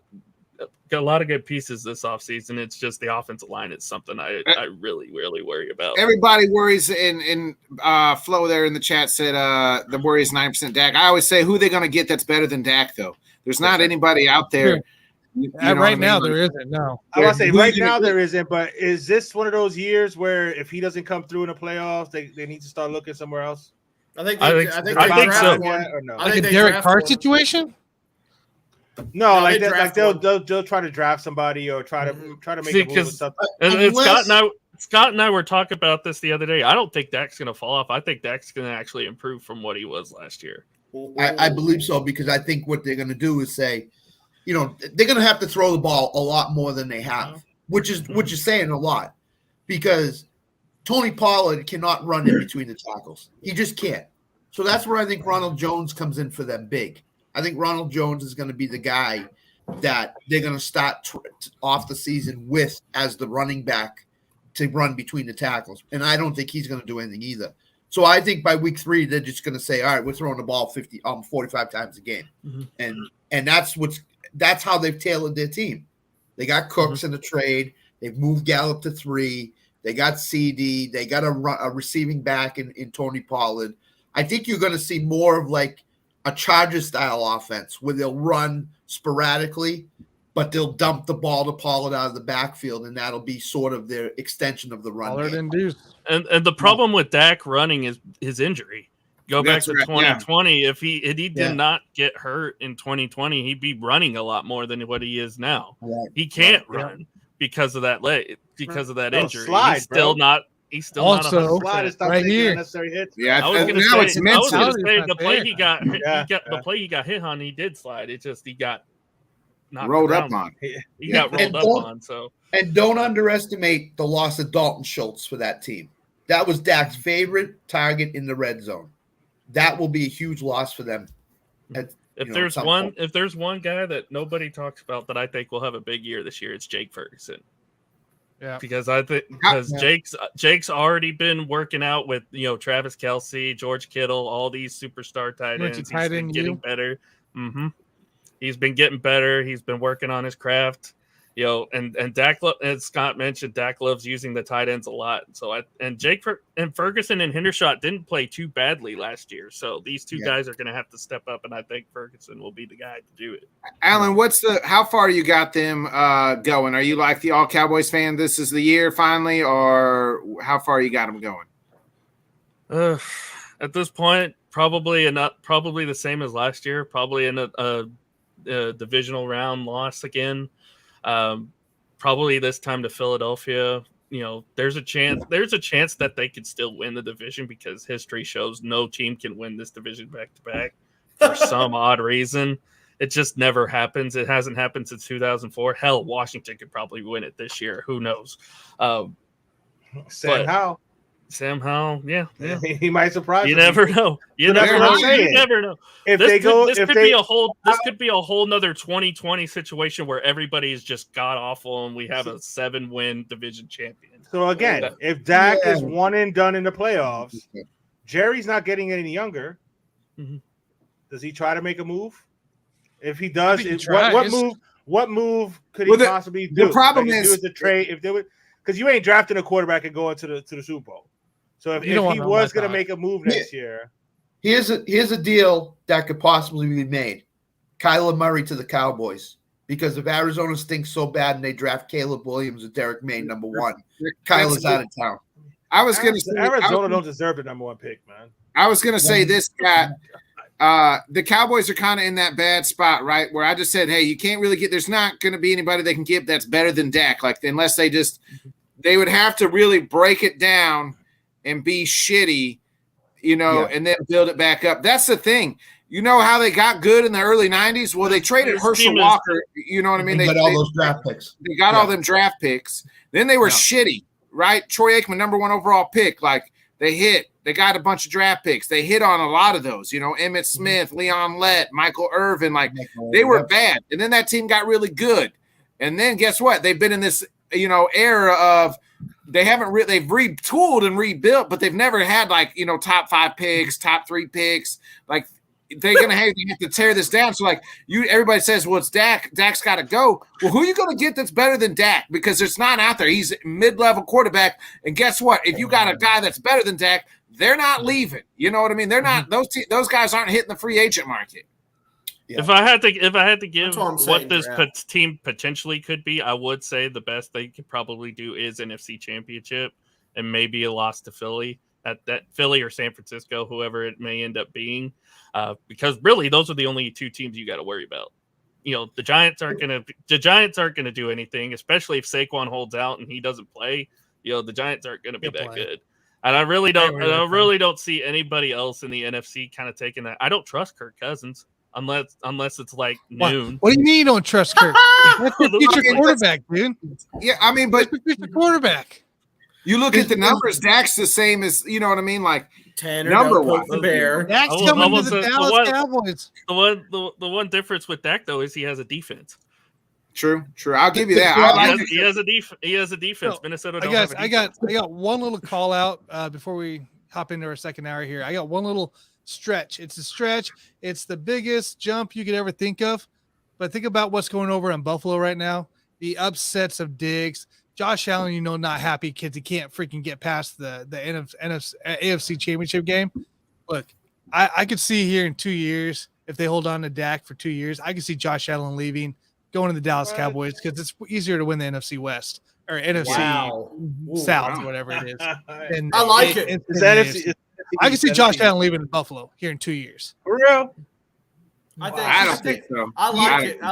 Got a lot of good pieces this offseason. It's just the offensive line is something I really, really worry about. Everybody worries, in Flo there in the chat said the worry is 9% Dak. I always say, who are they going to get that's better than Dak, though? There's not anybody out there. Right now, there isn't. No, I want to say right now there isn't. But is this one of those years where if he doesn't come through in the playoffs, they need to start looking somewhere else? I think so. Or no? Like a Derek Carr situation. No, like they'll try to draft somebody or try to make a move with something. And Scott and I were talking about this the other day. I don't think Dak's going to fall off. I think Dak's going to actually improve from what he was last year. I believe so, because I think what they're going to do is say, they're going to have to throw the ball a lot more than they have, which is saying a lot, because Tony Pollard cannot run in between the tackles. He just can't. So that's where I think Ronald Jones comes in for them big. I think Ronald Jones is going to be the guy that they're going to start off the season with as the running back to run between the tackles. And I don't think he's going to do anything either. So I think by week 3, they're just going to say, all right, we're throwing the ball 45 times a game. Mm-hmm. And that's how they've tailored their team. They got Cooks in the trade. They've moved Gallup to 3. They got CD. They got a receiving back in Tony Pollard. I think you're going to see more of like a Chargers-style offense where they'll run sporadically, but they'll dump the ball to Pollard out of the backfield, and that'll be sort of their extension of the run game. And the problem with Dak running is his injury. Go back to 2020. Yeah. If he did not get hurt in 2020, he'd be running a lot more than what he is now. Right. He can't run because of that injury. Slide, he's still not. He's still also not right here. Necessary hits. Yeah, I was going to say the play he got, the play he got hit on, he did slide. It just he got rolled up on. He got rolled up on. So don't underestimate the loss of Dalton Schultz for that team. That was Dak's favorite target in the red zone. That will be a huge loss for them. If there's one guy that nobody talks about that I think will have a big year this year, it's Jake Ferguson. Yeah, because Jake's already been working out with Travis Kelce, George Kittle, all these superstar tight ends. He's been getting better. Mm-hmm. He's been getting better. He's been working on his craft. And Dak, as Scott mentioned, Dak loves using the tight ends a lot. So Ferguson and Hendershot didn't play too badly last year. So these two guys are going to have to step up, and I think Ferguson will be the guy to do it. Alan, how far you got them going? Are you like the all Cowboys fan? This is the year finally, or how far you got them going? At this point, probably the same as last year. Probably in a divisional round loss again. Probably this time to Philadelphia. There's a chance that they could still win the division, because history shows no team can win this division back to back for some odd reason. It just never happens. It hasn't happened since 2004. Hell, Washington could probably win it this year. Who knows? Sam Howell, yeah. He might surprise. You never know. You never know. This could be a whole nother 2020 situation where everybody is just god awful and we have a 7-win division champion. So again, if Dak is one and done in the playoffs, Jerry's not getting any younger. Mm-hmm. Does he try to make a move? If he does, what move could he possibly do? The problem is the trade. If there was, because you ain't drafting a quarterback and going to the Super Bowl. So if he was going to make a move next year, here's a deal that could possibly be made: Kyler Murray to the Cowboys. Because if Arizona stinks so bad and they draft Caleb Williams and Derek May number 1, Kyler's out of town. I was going to say Arizona don't deserve the number 1 pick, man. I was going to say this, Pat. The Cowboys are kind of in that bad spot, right? Where I just said, hey, you can't really there's not going to be anybody they can give that's better than Dak, unless they just they would have to really break it down and be shitty, and then build it back up. That's the thing. You know how they got good in the early 90s? Well, they traded Herschel Walker. You know what I mean? They got all those draft picks. They got all them draft picks. Then they were shitty, right? Troy Aikman, number 1 overall pick. Like, they hit. They got a bunch of draft picks. They hit on a lot of those. Emmitt Smith, Leon Lett, Michael Irvin. Like, they were bad. And then that team got really good. And then guess what? They've been in this, era of they've retooled and rebuilt, but they've never had like, top 5 picks, top 3 picks. Like, they're gonna have to tear this down. So like everybody says, well, it's Dak. Dak's got to go. Well, who are you gonna get that's better than Dak? Because it's not out there. He's a mid-level quarterback. And guess what? If you got a guy that's better than Dak, they're not leaving. You know what I mean? They're not. Those guys aren't hitting the free agent market. Yeah. If I had to give what this team potentially could be, I would say the best they could probably do is NFC Championship and maybe a loss to Philly. At that Philly or San Francisco, whoever it may end up being, because really those are the only 2 teams you got to worry about. The Giants aren't gonna do anything, especially if Saquon holds out and he doesn't play. The Giants aren't gonna be that good, and I really don't see anybody else in the NFC kind of taking that. I don't trust Kirk Cousins unless it's like noon. What do you mean you don't trust Kirk? That's the future quarterback, dude. Yeah, I mean, but the future quarterback. You look at the numbers. Dak's the same as what I mean, like Tanner, number-wise. The bear. Dak's coming to the Dallas Cowboys. The one difference with Dak though is he has a defense. True. I'll give you that. He has a defense. Minnesota. I got one little call out before we hop into our second hour here. I got one little stretch. It's a stretch. It's the biggest jump you could ever think of. But think about what's going over in Buffalo right now. The upsets of Diggs. Josh Allen, not happy kids. He can't freaking get past the AFC Championship game. Look, I could see here in 2 years, if they hold on to Dak for 2 years, I could see Josh Allen leaving, going to the Dallas Cowboys because it's easier to win the NFC West or NFC South or whatever it is. And I like it. I can see Josh Allen leaving Buffalo here in 2 years. For real? I don't think so. I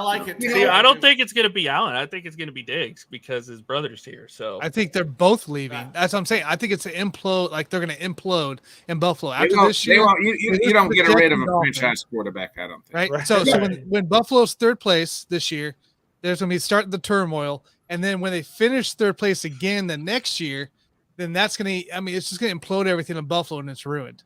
like it. See, I don't think it's going to be Allen. I think it's going to be Diggs because his brother's here. So I think they're both leaving. That's what I'm saying. I think it's an implode. Like they're going to implode in Buffalo after this year. You don't get rid of a franchise quarterback. I don't think. Right. So when Buffalo's third place this year, there's going to be starting the turmoil, and then when they finish third place again the next year, then that's going to. I mean, it's just going to implode everything in Buffalo, and it's ruined.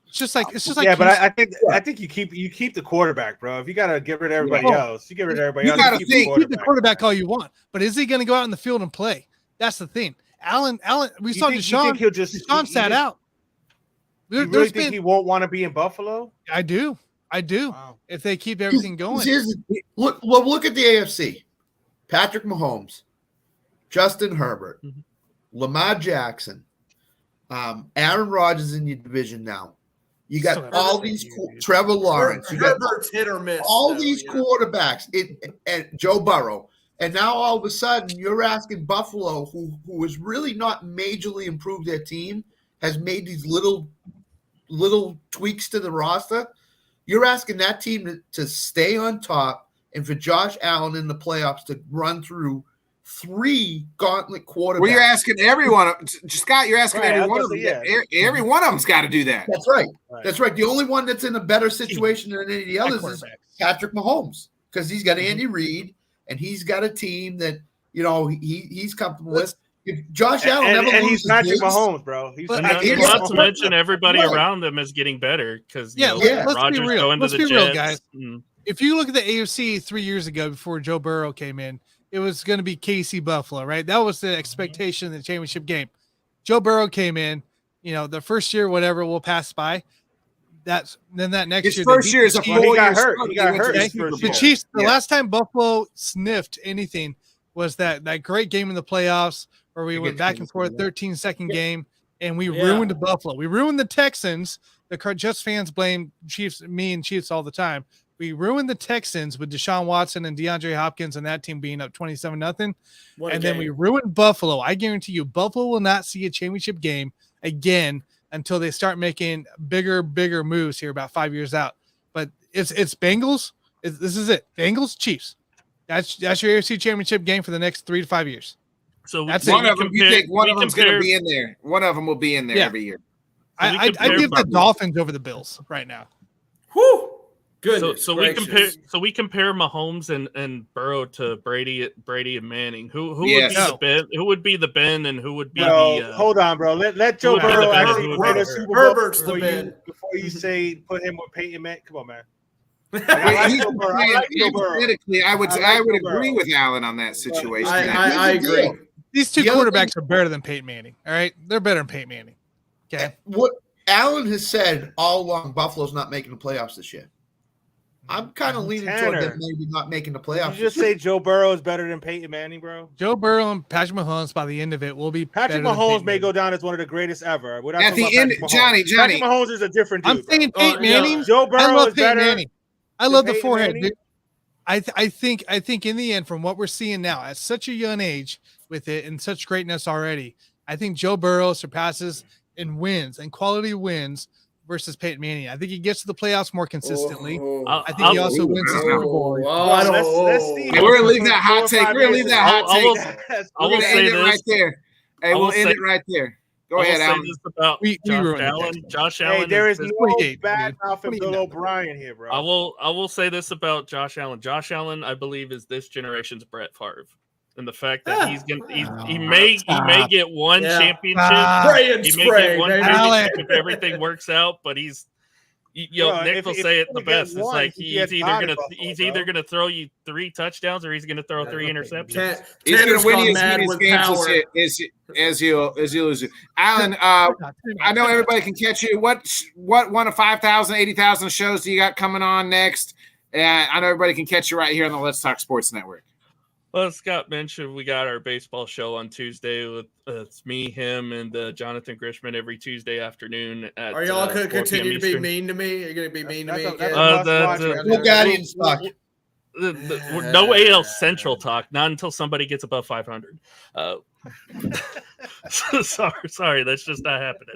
It's just like yeah, but I think you keep the quarterback, bro. If you gotta get rid of everybody else, you get rid of everybody else. You keep the quarterback all you want, but is he going to go out in the field and play? That's the thing. Allen, we saw Deshaun. Deshaun sat out. You really think he won't want to be in Buffalo? I do. Wow. If they keep everything going. Look at the AFC. Patrick Mahomes, Justin Herbert, Lamar Jackson, Aaron Rodgers in your division now. You got all these Trevor Lawrence. You got hit or miss. All these quarterbacks. And Joe Burrow. And now all of a sudden you're asking Buffalo, who has really not majorly improved their team, has made these little tweaks to the roster. You're asking that team to stay on top and for Josh Allen in the playoffs to run through 3 gauntlet quarterbacks. Well, you're asking everyone, Scott. You're asking every one of them. Every one of them's got to do that. That's right. That's right. The only one that's in a better situation than any of the others is Patrick Mahomes because he's got Andy Reid and he's got a team that he's comfortable with. If Josh Allen never loses, he's Patrick Mahomes, bro. Not to mention everybody around them is getting better because let's be real. Let's be real, guys. If you look at the AFC 3 years ago before Joe Burrow came in. It was going to be KC Buffalo, right? That was the expectation in the championship game. Joe Burrow came in, the first year, whatever, we'll pass by. Then that next year. His first year is a full year. He got hurt. The Chiefs, the last time Buffalo sniffed anything was that great game in the playoffs where we went back and forth, 13-second game, and we ruined Buffalo. We ruined the Texans. The Jets fans blame me and Chiefs all the time. We ruined the Texans with Deshaun Watson and DeAndre Hopkins and that team being up 27-0. And then we ruined Buffalo. I guarantee you Buffalo will not see a championship game again until they start making bigger moves here about 5 years out. But it's Bengals. This is it. Bengals, Chiefs. That's your AFC championship game for the next 3 to 5 years. So That's One we of them, you compare- think one we of them's going to compare- be in there? One of them will be in there Yeah. every year. I give the Dolphins over the Bills right now. Whew. So, Goodness so we gracious. compare Mahomes and Burrow to Brady and Manning. Who Yes. would be the Ben? Who would be the Ben and who would be Bro, the? hold on, bro. Let Joe would be the Burrow Ben and actually who would win be a the Super Bowl Herbert's the before Ben. you say put him with Peyton Manning. Come on, man. Wait, like he's Joe Burrow. saying I like Joe Burrow. hypothetically, I would I like Joe agree Burrow. with Allen on that situation. I Here's the agree. deal. These two The other quarterbacks are better than Peyton Manning. All right, they're better than Peyton Manning. Okay, What Allen has said all along, Buffalo's not making the playoffs this year. I'm kind of leaning toward them maybe not making the Did playoffs. you just say Joe Burrow is better than Peyton Manning, bro? Joe Burrow and Patrick Mahomes by the end of it will be Patrick better than Mahomes Peyton may Manning. go down as one of the greatest ever. We're not At talking the about end, Patrick Mahomes. Johnny, Patrick Mahomes is a different dude. I'm saying bro. Peyton Manning. Joe Burrow I love is Peyton better. Manning. I love the Peyton forehead, Manning? dude. I think in the end, from what we're seeing now, at such a young age with it and such greatness already, I think Joe Burrow surpasses in wins and quality wins versus Peyton Manning. I think he gets to the playoffs more consistently. I think he also wins the Super Bowl. Let's see. Hey, we're gonna leave that hot take. We're gonna leave that hot I take. will We're gonna say end it right this. there. Hey, I we'll will end say- it right there. Go I will ahead, say Alan. this about We Josh ruined the Allen. next Josh Hey, Allen. there is is- no 28, bad dude. mouth from 28. Bill O'Brien here, bro. I will say this about Josh Allen. Josh Allen, I believe, is this generation's Brett Favre, and the fact that he may get one championship. Spray and He may spray, get one baby. championship if everything works out, but he's. Bro, Nick if- will if say it he the get best. It's one, like he gets he's out either of Buffalo, bro. gonna throw you 3 touchdowns or he's gonna throw 3 interceptions. He's Tanner's gonna win gone you as mad many with games power. as you lose it. Alan, I know everybody can catch you. What one of 5,000, 80,000 shows do you got coming on next? And I know everybody can catch you right here on the Let's Talk Sports Network. Well, Scott mentioned we got our baseball show on Tuesday with it's me, him, and Jonathan Grishman every Tuesday afternoon. Are y'all going to 4 p.m. continue to be Eastern. mean to me? Are you going to be mean to me That's again? a must-watch the- right No there. Guardian stock. No AL Central talk, not until somebody gets above 500. Sorry, that's just not happening.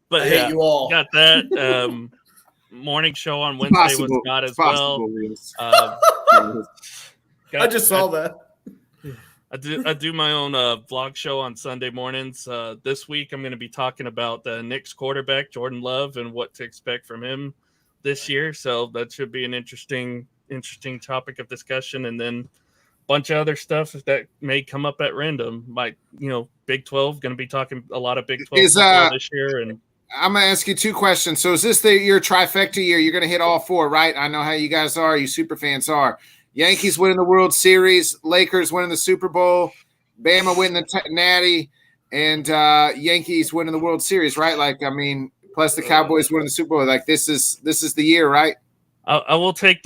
But I hate yeah, you all. got that. Morning show on Wednesday was not as well. I just saw that. I do my own vlog show on Sunday mornings. This week I'm going to be talking about the Knicks quarterback Jordan Love and what to expect from him this year. So that should be an interesting topic of discussion, and then a bunch of other stuff that may come up at random. Like Big 12, going to be talking a lot of Big 12 football this year. And I'm going to ask you 2 questions. So is this your trifecta year? You're going to hit all 4, right? I know how you guys are. You super fans are. Yankees winning the World Series, Lakers winning the Super Bowl, Bama winning the Natty, and Yankees winning the World Series, right? Plus the Cowboys winning the Super Bowl. Like this is the year, right? I will take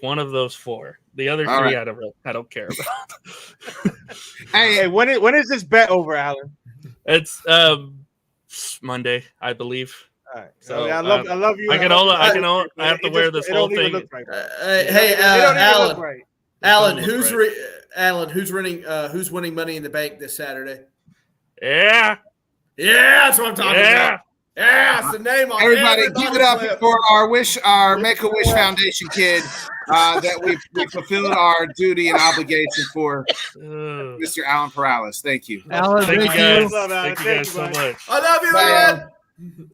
one of those 4. The other 3 right. I don't care about. Hey, when is this bet over, Alan? It's Monday, I believe. All right. So, I love you. I have to wear this whole thing. Right. Hey, Alan. Alan, Doesn't look who's winning Money in the Bank this Saturday? Yeah, That's what I'm talking about. Yeah, it's the name on Everybody, give it up lip. for our Make-A-Wish Foundation kid that we fulfilled our duty and obligation for Mr. Alan Perales. Thank you. Alan, Thank you thank guys. Love, Alan. Thank you Thank guys you, so buddy. much. I love you, Bye, man.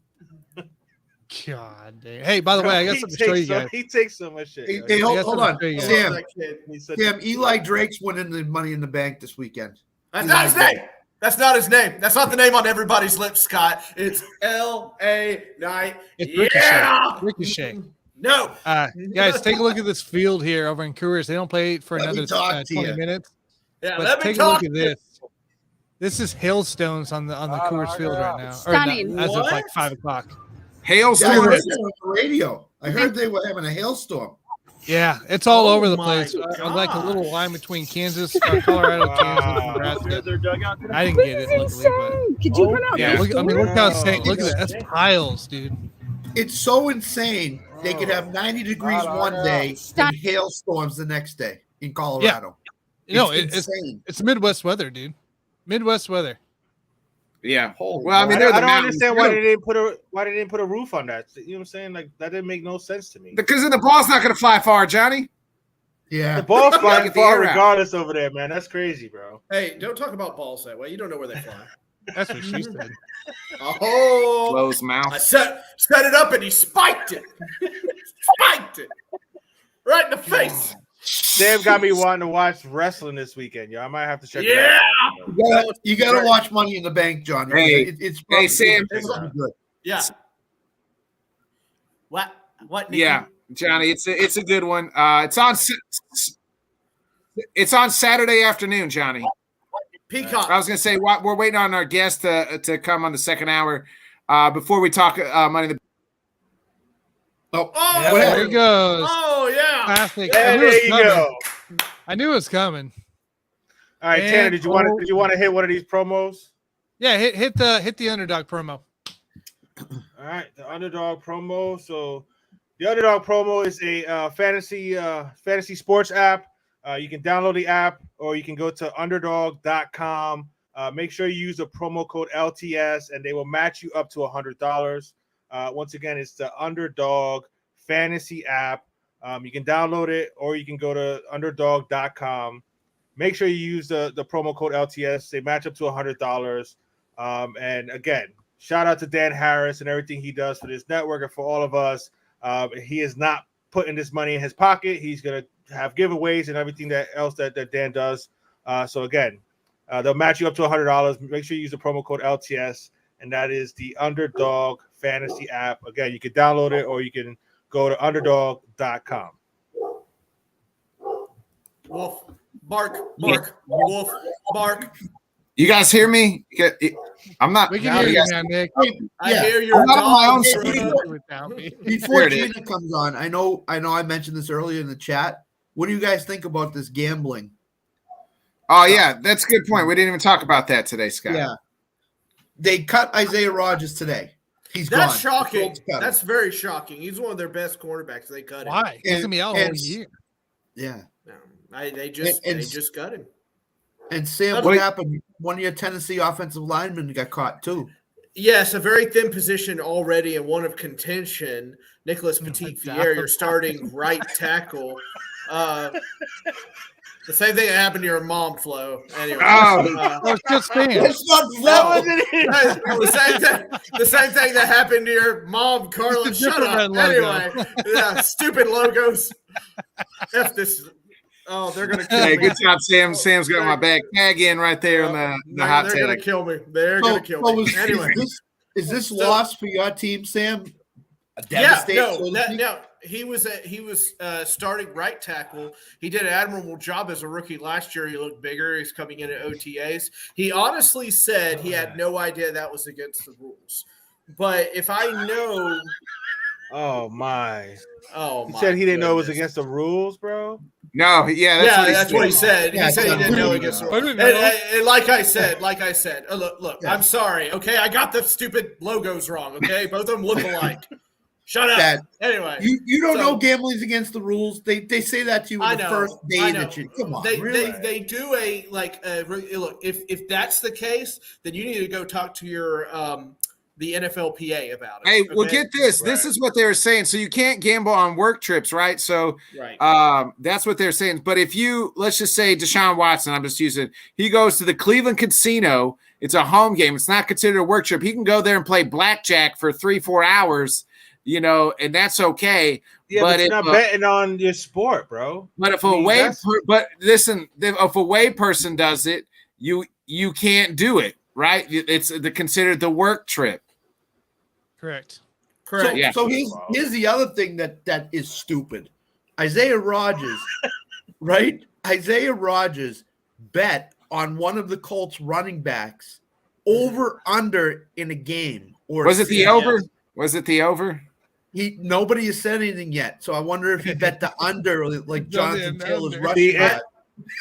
God damn. Hey, by the way, I got something to show you guys. He takes so much shit. Hey, I got hold on. something to show you guys. Sam, Eli Drake's winning the Money in the Bank this weekend. That's not his name. That's not his name. That's not the name on everybody's lips, Scott. It's L.A. Knight. It's Ricochet. Ricochet. No. Guys, take a look at this field here over in Coors. They don't play for Let me another talk to 20 you. minutes. Yeah, But let me take a talk. look at this. This is hailstones on the Coors field right now. Stunning. Or as of What? like 5 o'clock. Yeah, I Hailstorm. heard that on the radio. I heard they were having a hailstorm. Yeah, it's all Oh over the my place. Like a God. little line between Kansas, Colorado, Kansas, Nebraska. I didn't get it, luckily, but Could you put out yeah, this look how it's saying. Oh, Look at that. That's piles, dude. It's so insane. They could have 90 degrees one day Stop. and hailstorms the next day in Colorado. No, it's it's insane. it's Midwest weather, dude. Midwest weather. Yeah. Holy Well, I mean, I they're don't the mountains, understand why too. they didn't put a roof on that. You know what I'm saying? Like that didn't make no sense to me. Because then the ball's not going to fly far, Johnny. Yeah. The ball's Get flying the far air out. regardless over there, man. That's crazy, bro. Hey, don't talk about balls that way. You don't know where they fly. That's what she said. Oh, Closed I mouth. set it up and he spiked it. Spiked it. Right in the face. Sam got me wanting to watch wrestling this weekend, yo. I might have to check it Yeah. out. You gotta watch Money in the Bank, Johnny. Hey. It's Hey, Sam. it's gonna be good. Yeah. What? Nicky? Yeah, Johnny, it's a good one. It's on Saturday afternoon, Johnny. Peacock. I was going to say we're waiting on our guest to come on the second hour. Before we talk Money in the Oh, Oh, what There happened? he goes. Oh, yeah. Classic. Yeah, I knew it there was you coming. go. I knew it was coming. All right, Tanner, did you want to hit one of these promos? Yeah, hit the underdog promo. All right, the underdog promo. So the underdog promo is a fantasy sports app. You can download the app or you can go to underdog.com. Make sure you use the promo code LTS and they will match you up to $100. Once again, it's the Underdog Fantasy app. You can download it or you can go to underdog.com. Make sure you use the promo code LTS. They match up to $100. And again, shout out to Dan Harris and everything he does for this network and for all of us. He is not putting this money in his pocket. He's going to have giveaways and everything else that Dan does. So again, they'll match you up to $100. Make sure you use the promo code LTS, and that is the Underdog Fantasy app. Again, you can download it or you can go to underdog.com. Wolf. Bark. Wolf. Bark. You guys hear me? I'm not. We can now hear you you, guys- man, Nick. I Yeah. hear your I'm not on my own dog. screen. Without me. Before There it is. Gina comes on, I know I mentioned this earlier in the chat. What do you guys think about this gambling? Oh yeah, that's a good point. We didn't even talk about that today, Scott. Yeah. They cut Isaiah Rodgers today. He's That's gone. shocking. The Colts cut him. That's very shocking. He's one of their best cornerbacks. They cut him. Why? He's gonna be out all And- year. Yeah. No, they just And- cut him. And Sam, what happened? One of your Tennessee offensive linemen got caught too. Yes, a very thin position already and one of contention. Nicholas Petit-Pierre, your starting right tackle. The same thing that happened to your mom, Flo. Anyway, Oh. Oh, it's just fans. It's not No. that. the same thing that happened to your mom, Carla. It's a Shut different up. red logo. Anyway, yeah, stupid logos. F this. Oh, they're gonna kill Hey, me. good job, Sam. Sam's got my back tag in right there on the hot They're gonna tag. kill me. They're gonna kill me. Anyway, Is this So- loss for your team, Sam? A yeah, devastating, so to no, speak? he was starting right tackle. He did an admirable job as a rookie last year. He looked bigger. He's coming in at OTAs. He honestly said he had no idea that was against the rules. But if I know, Oh my! oh, He my said he didn't know it was goodness. against the rules, bro. No, yeah, That's what he said. Yeah, He said he yeah. didn't know against the I rules. didn't And, know. and like I said, look, Yeah. I'm sorry. Okay, I got the stupid logos wrong. Okay, both of them look alike. Shut up. That- Anyway, You don't So- know gambling's against the rules. They say that to you I in the know, first day I know. that you come on. They, really? they do a look. If that's the case, then you need to go talk to your the NFLPA about it. Hey, well, okay? get this. This Right. is what they were saying. So you can't gamble on work trips, right? So Right. that's what they're saying. But if you, let's just say Deshaun Watson, I'm just using, he goes to the Cleveland Casino. It's a home game. It's not considered a work trip. He can go there and play blackjack for 3-4 hours, and that's okay. Yeah, But but you're if, not betting on your sport, bro. But if I a mean, way, that's- but listen, if a way person does it, you can't do it, right? It's considered the work trip. Correct. Correct. So, Yeah. so here's the other thing that is stupid. Isaiah Rodgers, right? Isaiah Rodgers bet on one of the Colts running backs over under in a game. Or Was it the Yeah. over? Was it the over? Nobody has said anything yet. So I wonder if he bet the under like Jonathan The Taylor's under. rushing The- bet.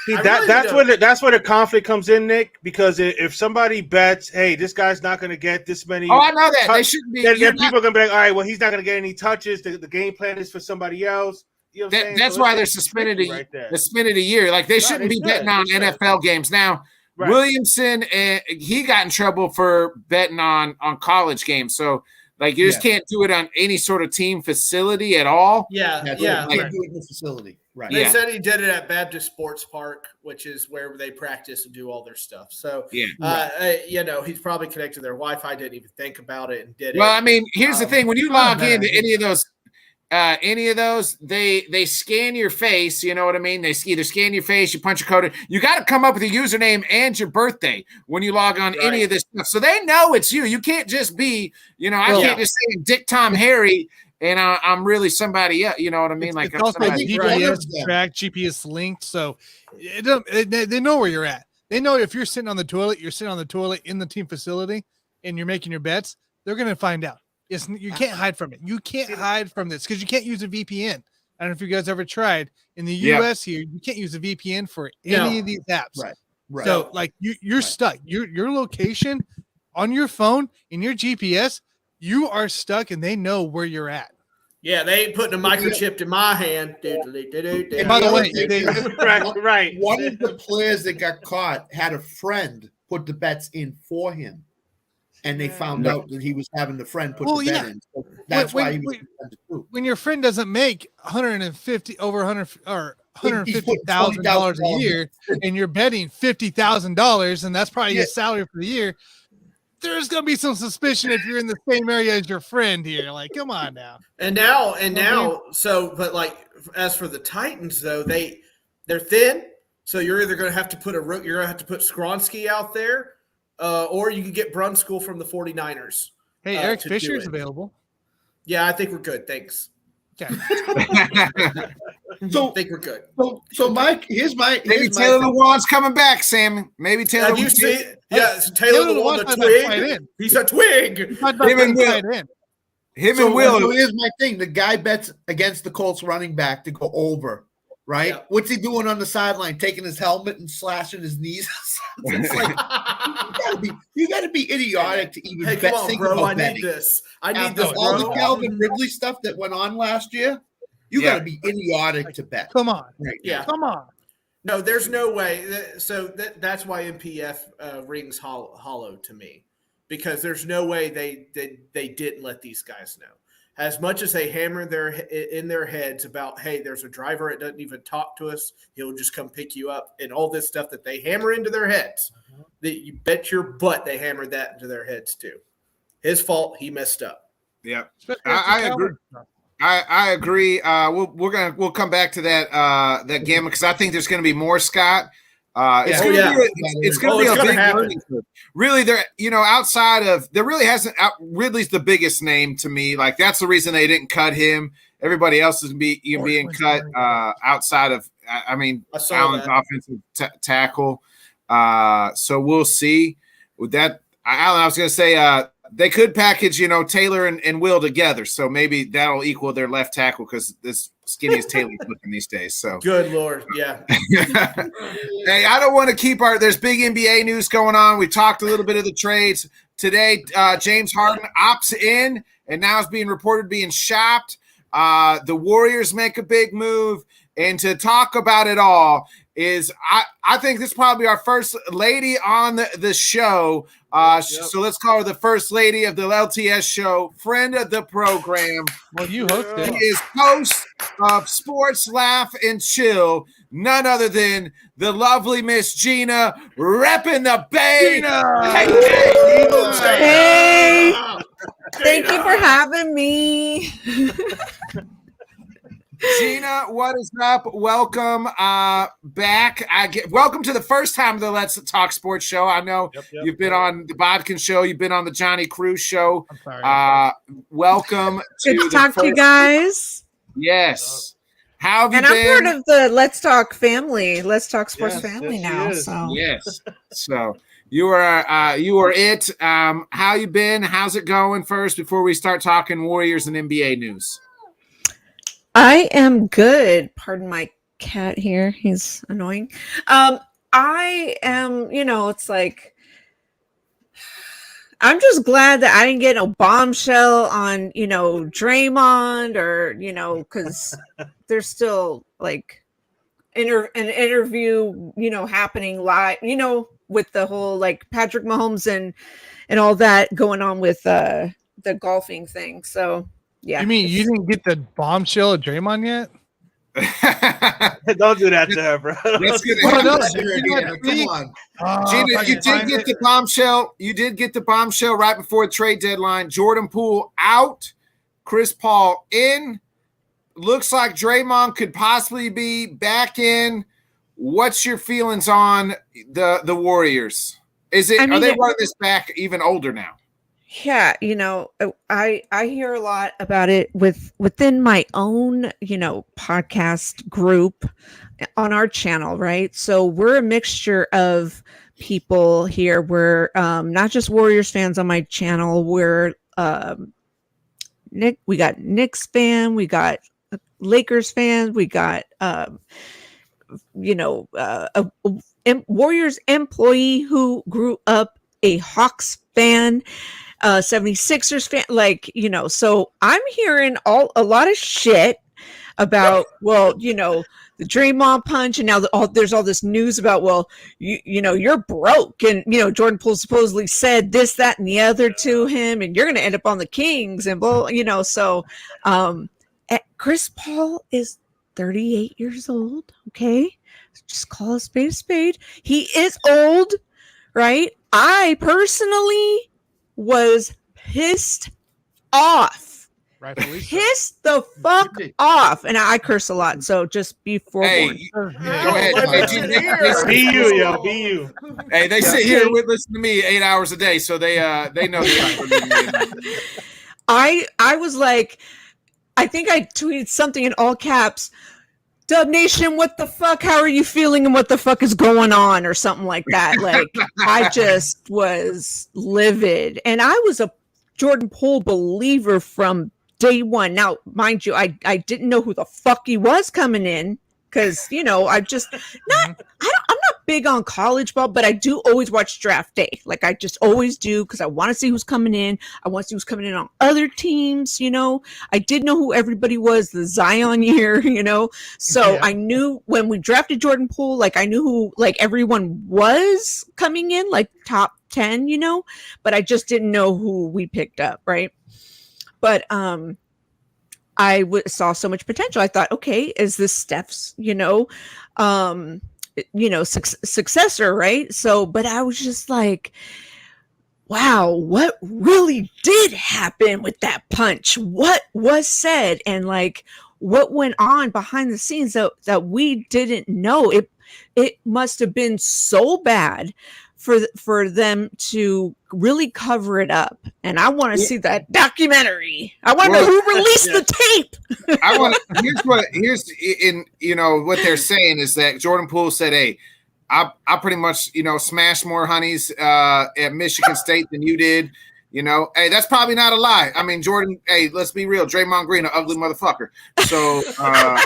See, I that really that's don't. where the conflict comes in, Nick. Because if somebody bets, hey, this guy's not going to get this many, Oh, I know that. They touch- shouldn't be. then you're people are going to be like, all right, well, he's not going to get any touches. The game plan is for somebody else. You know what I'm saying? that's So why it's they're suspended tricky a, right there. suspended a year. Like they No, shouldn't they be betting should. on They should. NFL games. Now, Right. Williamson, he got in trouble for betting on college games. So, like, you just can't do it on any sort of team facility at all. Yeah. Yeah, Yeah. you can't do it in the facility. Right. They Yeah. said he did it at Baptist Sports Park, which is where they practice and do all their stuff. So, he's probably connected to their Wi-Fi, didn't even think about it, and did it. Well, I mean, here's the thing: when you log into any of those, they scan your face. You know what I mean? They either scan your face, you punch a code. You got to come up with a username and your birthday when you log on any of this stuff, so they know it's you. You can't just be, I can't just say Dick, Tom, Harry. And I'm really somebody else, you know what I mean? It's also GPS track, GPS linked, so they know where you're at. They know if you're sitting on the toilet, you're sitting on the toilet in the team facility, and you're making your bets. They're going to find out. You can't hide from it. You can't hide from this because you can't use a VPN. I don't know if you guys ever tried. In the U.S. here, you can't use a VPN for any of these apps. Right. So, like, you're stuck. Your location on your phone in your GPS. You are stuck, and they know where you're at. Yeah, they ain't putting a microchip in my hand. And by the way, one of the players that got caught had a friend put the bets in for him, and they found out that he was having the friend put the bet in. So that's why he was when your friend doesn't make $150,000 a year, and you're betting $50,000, and that's probably his salary for the year. There's gonna be some suspicion if you're in the same area as your friend here. Like, come on now. And now, so, but like, as for the Titans though, they're thin. So you're either gonna have to put Skronsky out there, or you can get Brunskill from the 49ers. Hey, Eric Fisher's available. Yeah, I think we're good. Thanks. Okay. So I think we're good. So Mike, maybe Taylor Lewan's coming back, Sam. Maybe Taylor. You see, Taylor Lewan, the twig. He's a twig. Him and Will. So here's my thing: the guy bets against the Colts running back to go over. Right? Yeah. What's he doing on the sideline? Taking his helmet and slashing his knees. It's like you gotta be idiotic to even bet. Come on, bro. I need this, all bro. the Calvin Ridley stuff that went on last year. You got to be idiotic to bet. Come on. Right. Yeah. Come on. No, there's no way. So that's why MPF rings hollow to me, because there's no way they didn't let these guys know. As much as they hammer in their heads about, hey, there's a driver that doesn't even talk to us. He'll just come pick you up, and all this stuff that they hammer into their heads. That you bet your butt they hammered that into their heads too. His fault. He messed up. Yeah, I agree. I agree. We'll come back to that game because I think there's going to be more, Scott. It's going to be a big learning curve. Really, outside of there really hasn't. Ridley's the biggest name to me. Like that's the reason they didn't cut him. Everybody else is being cut outside of. Allen's offensive tackle. So we'll see with that. Allen, I was going to say. They could package, Taylor and Will together, so maybe that'll equal their left tackle because this skinny as Taylor's looking these days. So good Lord, yeah. Hey, I don't want to keep there's big NBA news going on. We talked a little bit of the trades today. James Harden opts in, and now is being reported being shopped. The Warriors make a big move, and to talk about it all is I think this is probably our first lady on the show. So let's call her the first lady of the LTS show, friend of the program. Well, you host it. She is host of Sports Laugh and Chill, none other than the lovely Miss Gina, repping the Bay. Hey, thank you for having me. Gina, what is up? Welcome back. Welcome to the first time of the Let's Talk Sports show. I know you've been on the Bodkins show. You've been on the Johnny Cruz show. I'm sorry. Welcome. Good to talk to you guys. Yes. How have you been? I'm part of the Let's Talk family, Let's Talk Sports family now. So yes. So you are it. How you been? How's it going first before we start talking Warriors and NBA news? I am good. Pardon my cat here. He's annoying. I am, it's like, I'm just glad that I didn't get a bombshell on, Draymond or, because there's still like an interview, happening live, with the whole like Patrick Mahomes and all that going on with the golfing thing. So, yeah. You mean you didn't get the bombshell of Draymond yet? Don't do that to her, bro. That's gonna Oh, happen. no, Sure, Gina, come on. Gina, if I you can find did get it. the bombshell. You did get the bombshell right before the trade deadline. Jordan Poole out, Chris Paul in. Looks like Draymond could possibly be back in. What's your feelings on the Warriors? Is it? Are they running this back even older now? Yeah, I hear a lot about it within my own, podcast group on our channel, right? So we're a mixture of people here. We're not just Warriors fans on my channel. We're we got Knicks fan, we got Lakers fans, we got a Warriors employee who grew up a Hawks fan, 76ers fan, so I'm hearing a lot of shit about, the Draymond punch, and now there's all this news about, you're broke, and Jordan Poole supposedly said this, that, and the other to him, and you're going to end up on the Kings, and Chris Paul is 38 years old. Okay, just call a spade a spade. He is old, right? I personally was pissed off. Rightfully so. Pissed the fuck off. And I curse a lot, so just be forewarned. Hey, go ahead. Be you, yo. Be you. Hey, they sit here with listen to me 8 hours a day, so they know. I was like, I think I tweeted something in all caps. Dub Nation, what the fuck? How are you feeling, and what the fuck is going on, or something like that? Like, I just was livid, and I was a Jordan Poole believer from day one. Now, mind you, I didn't know who the fuck he was coming in, because I'm just I'm not big on college ball, but I do always watch draft day. Like, I just always do, because I want to see who's coming in. I want to see who's coming in on other teams. I did know who everybody was the Zion year. So yeah. I knew when we drafted Jordan Poole, like, I knew who everyone was coming in, like top 10. But I just didn't know who we picked up, right? But I saw so much potential. I thought, okay, is this Steph's, successor, right? So, but I was just like, wow, what really did happen with that punch? What was said, and what went on behind the scenes that we didn't know? It must have been so bad for them to really cover it up. And I want to see that documentary. I want to know who released the tape. I want what they're saying is that Jordan Poole said, hey, I pretty much, smashed more honeys at Michigan State than you did. Hey, that's probably not a lie. I mean, Jordan, hey, let's be real. Draymond Green, an ugly motherfucker. So that's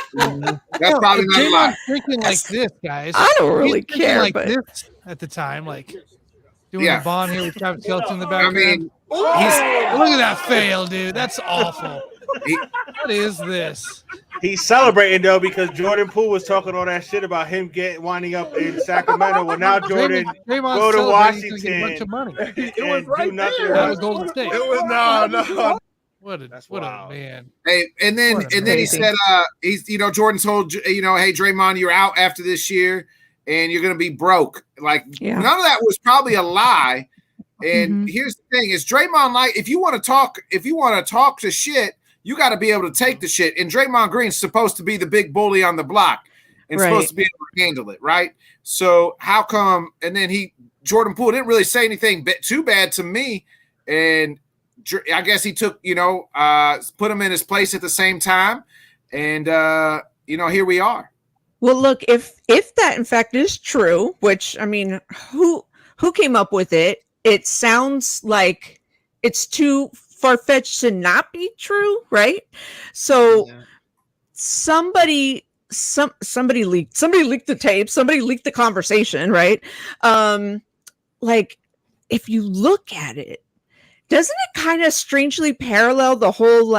probably not a lie. Thinking like this, guys. I don't really care. Like but this at the time, doing a bond here with Travis Kelce in the background. I mean, look at that fail, dude. That's awful. What is this? He's celebrating though, because Jordan Poole was talking all that shit about him winding up in Sacramento. Well, now Jordan go to Washington. A bunch of money. It was right there. That was Golden State. It was no. What a man. Hey, and then he said, he's Jordan told hey, Draymond, you're out after this year, and you're gonna be broke. None of that was probably a lie. And here's the thing: is Draymond if you want to talk to shit, you got to be able to take the shit. And Draymond Green's supposed to be the big bully on the block and supposed to be able to handle it, right? So how come? And then Jordan Poole didn't really say anything too bad to me, and I guess he took put him in his place at the same time, and here we are. Well, look, if that in fact is true, which I mean, who came up with it? It sounds like it's too far-fetched to not be true, right? So somebody leaked the tape, somebody leaked the conversation, right? If you look at it, doesn't it kind of strangely parallel the whole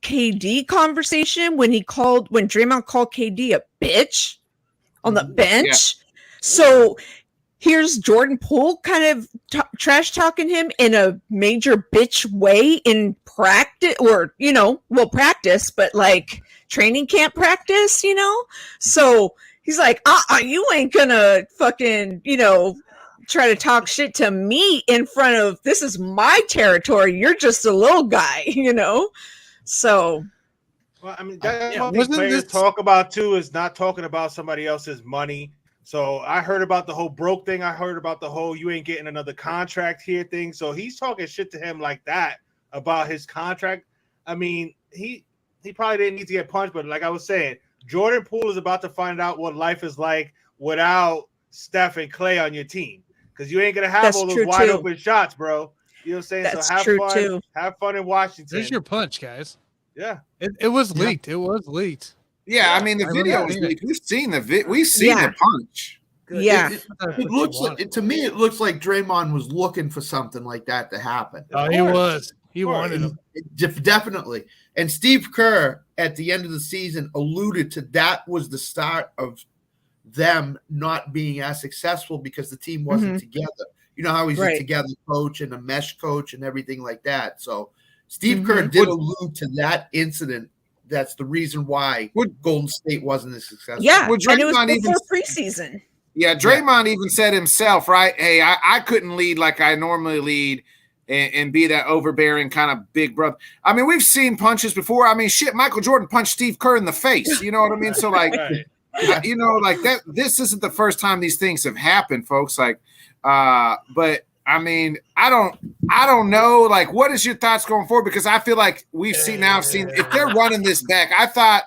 KD conversation when Draymond called KD a bitch on the bench? Yeah. So here's Jordan Poole kind of trash talking him in a major bitch way in practice, or practice, but like training camp practice, So he's like, you ain't gonna fucking, try to talk shit to me in front of, this is my territory. You're just a little guy, So. Well, I mean, that's what these players talk about too, is not talking about somebody else's money. So I heard about the whole broke thing. I heard about the whole you ain't getting another contract here thing. So he's talking shit to him like that about his contract. I mean, he probably didn't need to get punched, but like I was saying, Jordan Poole is about to find out what life is like without Steph and Clay on your team. Because you ain't gonna have all those wide open shots, bro. You know what I'm saying? That's so have true fun. Too. Have fun in Washington. There's your punch, guys. Yeah. It was leaked. It was leaked. Yeah, I mean the video was leaked. We've seen the punch. Yeah. It looks like, to me, it looks like Draymond was looking for something like that to happen. Oh, he was. He wanted him. Definitely. And Steve Kerr at the end of the season alluded to that was the start of them not being as successful because the team wasn't together. You know how he's a together coach and a mesh coach and everything like that. So Steve Kerr did allude to that incident. That's the reason why Golden State wasn't as successful. Yeah, and it was before preseason. Yeah, Draymond even said himself, right? Hey, I couldn't lead like I normally lead and be that overbearing kind of big brother. I mean, we've seen punches before. I mean, shit, Michael Jordan punched Steve Kerr in the face. You know what I mean? So, like, like that. This isn't the first time these things have happened, folks. Like, but I mean, I don't know. Like, what is your thoughts going forward? Because I feel like we've seen if they're running this back. I thought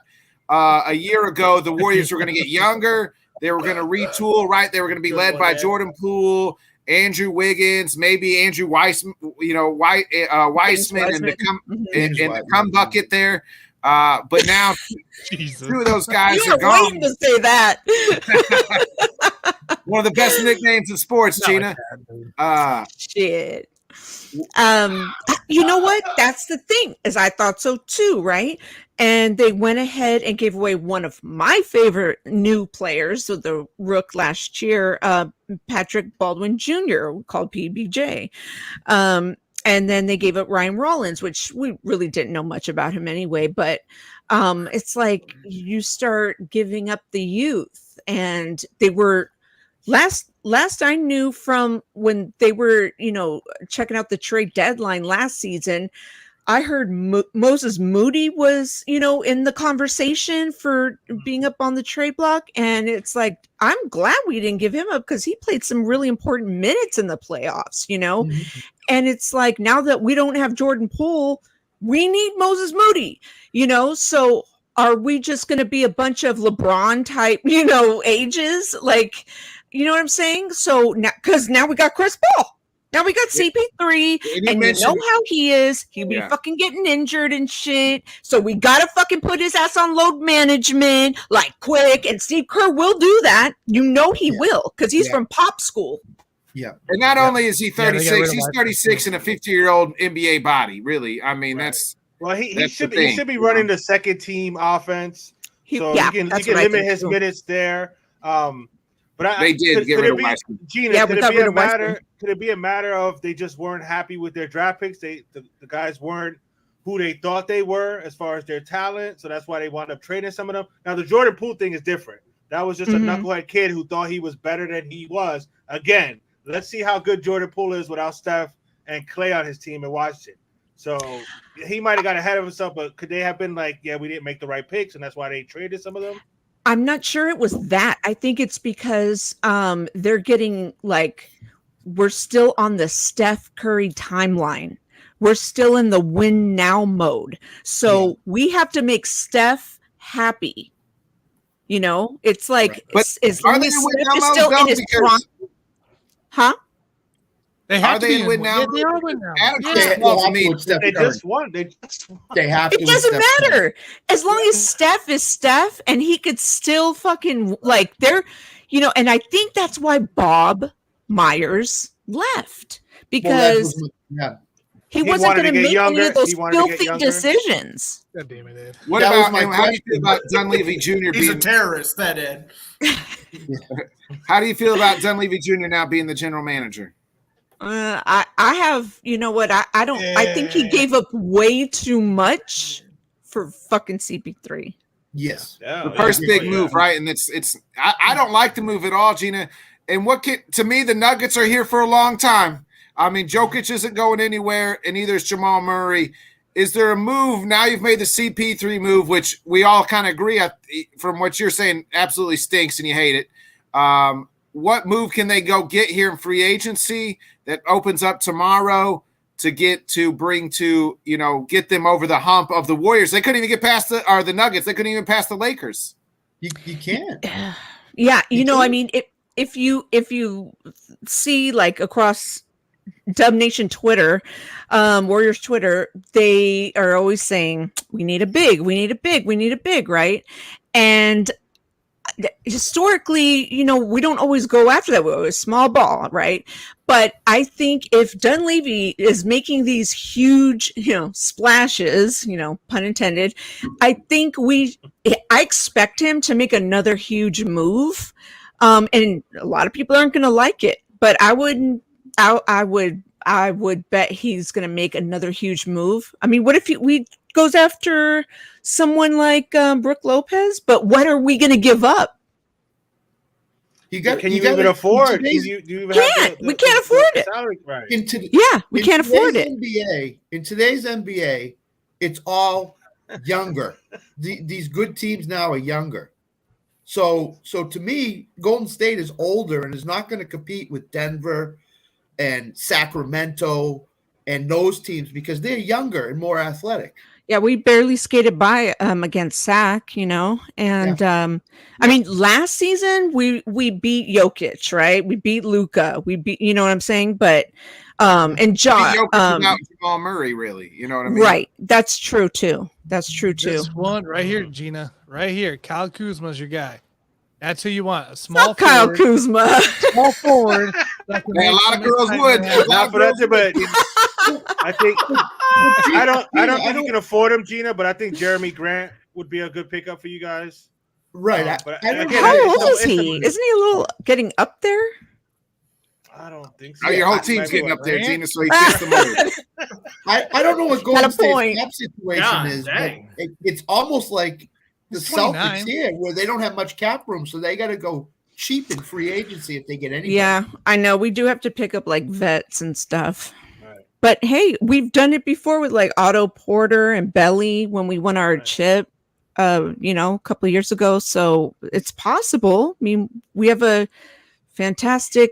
a year ago the Warriors were going to get younger. They were going to retool, right? They were going to be led by Jordan Poole, Andrew Wiggins, maybe Andrew Weissman, Weissman, and the come bucket there. But now two of those guys are gone. Waiting to say that. One of the best nicknames in sports, Gina. Shit. You know what? That's the thing, is I thought so too, right? And they went ahead and gave away one of my favorite new players, so the rook last year, Patrick Baldwin Jr., called PBJ. And then they gave up Ryan Rollins, which we really didn't know much about him anyway. But it's like you start giving up the youth, and they were last I knew from when they were, checking out the trade deadline last season, I heard Moses Moody was, in the conversation for being up on the trade block. And it's like, I'm glad we didn't give him up because he played some really important minutes in the playoffs, And it's like, now that we don't have Jordan Poole, we need Moses Moody, So are we just going to be a bunch of LeBron type, ages? Like, you know what I'm saying? So now, because now we got Chris Paul. Now we got CP3, and you know how he is. He'll be fucking getting injured and shit. So we got to fucking put his ass on load management, like, quick. And Steve Kerr will do that. You know he will, because he's from pop school. Yeah. And not only is he 36, he's 36 in a 50-year-old NBA body, really. I mean, that's – well, he should be running the second team offense. So he can limit his minutes there. But they did get rid of Weissman. Gina, could it be a matter of they just weren't happy with their draft picks? The guys weren't who they thought they were as far as their talent, so that's why they wound up trading some of them. Now, the Jordan Poole thing is different. That was just a knucklehead kid who thought he was better than he was. Again, let's see how good Jordan Poole is without Steph and Clay on his team in Washington. So he might have got ahead of himself, but could they have been like, yeah, we didn't make the right picks, and that's why they traded some of them? I'm not sure it was that. I think it's because they're getting like, we're still on the Steph Curry timeline. We're still in the win now mode. So we have to make Steph happy. It's like, as long as Steph is still in his prime. Huh? They have to be in win now. They are win now. They just won. They have to. It doesn't matter as long as Steph is Steph, and he could still fucking like they're, and I think that's why Bob Myers left because he wasn't wanted going to to get make younger. any of those He wanted to get filthy younger. decisions. God damn it, Ed. What That was about my and how do you feel question. about Dunleavy Jr. He's a being? terrorist, that Ed. How do you feel about Dunleavy Jr. now being the general manager? I have, you know what? I don't. I think he gave up way too much for fucking CP3. Yes. The first big move, right? And I don't like the move at all, Gina. And to me, the Nuggets are here for a long time. I mean, Jokic isn't going anywhere, and neither is Jamal Murray. Is there a move now? You've made the CP3 move, which we all kind of agree from what you're saying absolutely stinks, and you hate it. What move can they go get here in free agency that opens up tomorrow to get them over the hump of the Warriors? They couldn't even get past the Nuggets. They couldn't even pass the Lakers. You can't. Yeah, I mean, if you see like across Dub Nation Twitter, Warriors Twitter, they are always saying we need a big, right? And historically, we don't always go after that. We're a small ball, right? But I think if Dunleavy is making these huge, splashes, pun intended, I expect him to make another huge move. And a lot of people aren't going to like it, but I would bet he's going to make another huge move. I mean, what if we goes after someone like Brooke Lopez? But what are we going to give up? Can you even afford? We can't afford it. Salary, right. We can't afford it. In today's NBA, it's all younger. These good teams now are younger. So to me, Golden State is older and is not going to compete with Denver and Sacramento and those teams because they're younger and more athletic. Yeah, we barely skated by against Sac, and I mean, last season we beat Jokic, right? We beat Luka, we beat, you know what I'm saying? But and Jamal Murray, really, you know what I mean? Right, that's true too. This one right here, Gina, right here, Kyle Kuzma's your guy. That's who you want. A small Kyle forward, Kuzma. small forward. A lot of girls would. Not for that, but I think I don't think you can afford him, Gina. But I think Jeremy Grant would be a good pickup for you guys. Right. How old is he? Isn't he a little getting up there? I don't think so. Your whole team's getting up there, Gina, so he fits the move. I don't know what Golden State's cap situation is, but it's almost like the Celtics here, where they don't have much cap room, so they got to go cheap in free agency if they get anybody. Yeah, I know. We do have to pick up like vets and stuff. Right. But hey, we've done it before with like Otto Porter and Belly when we won our chip, a couple of years ago. So it's possible. I mean, we have a fantastic,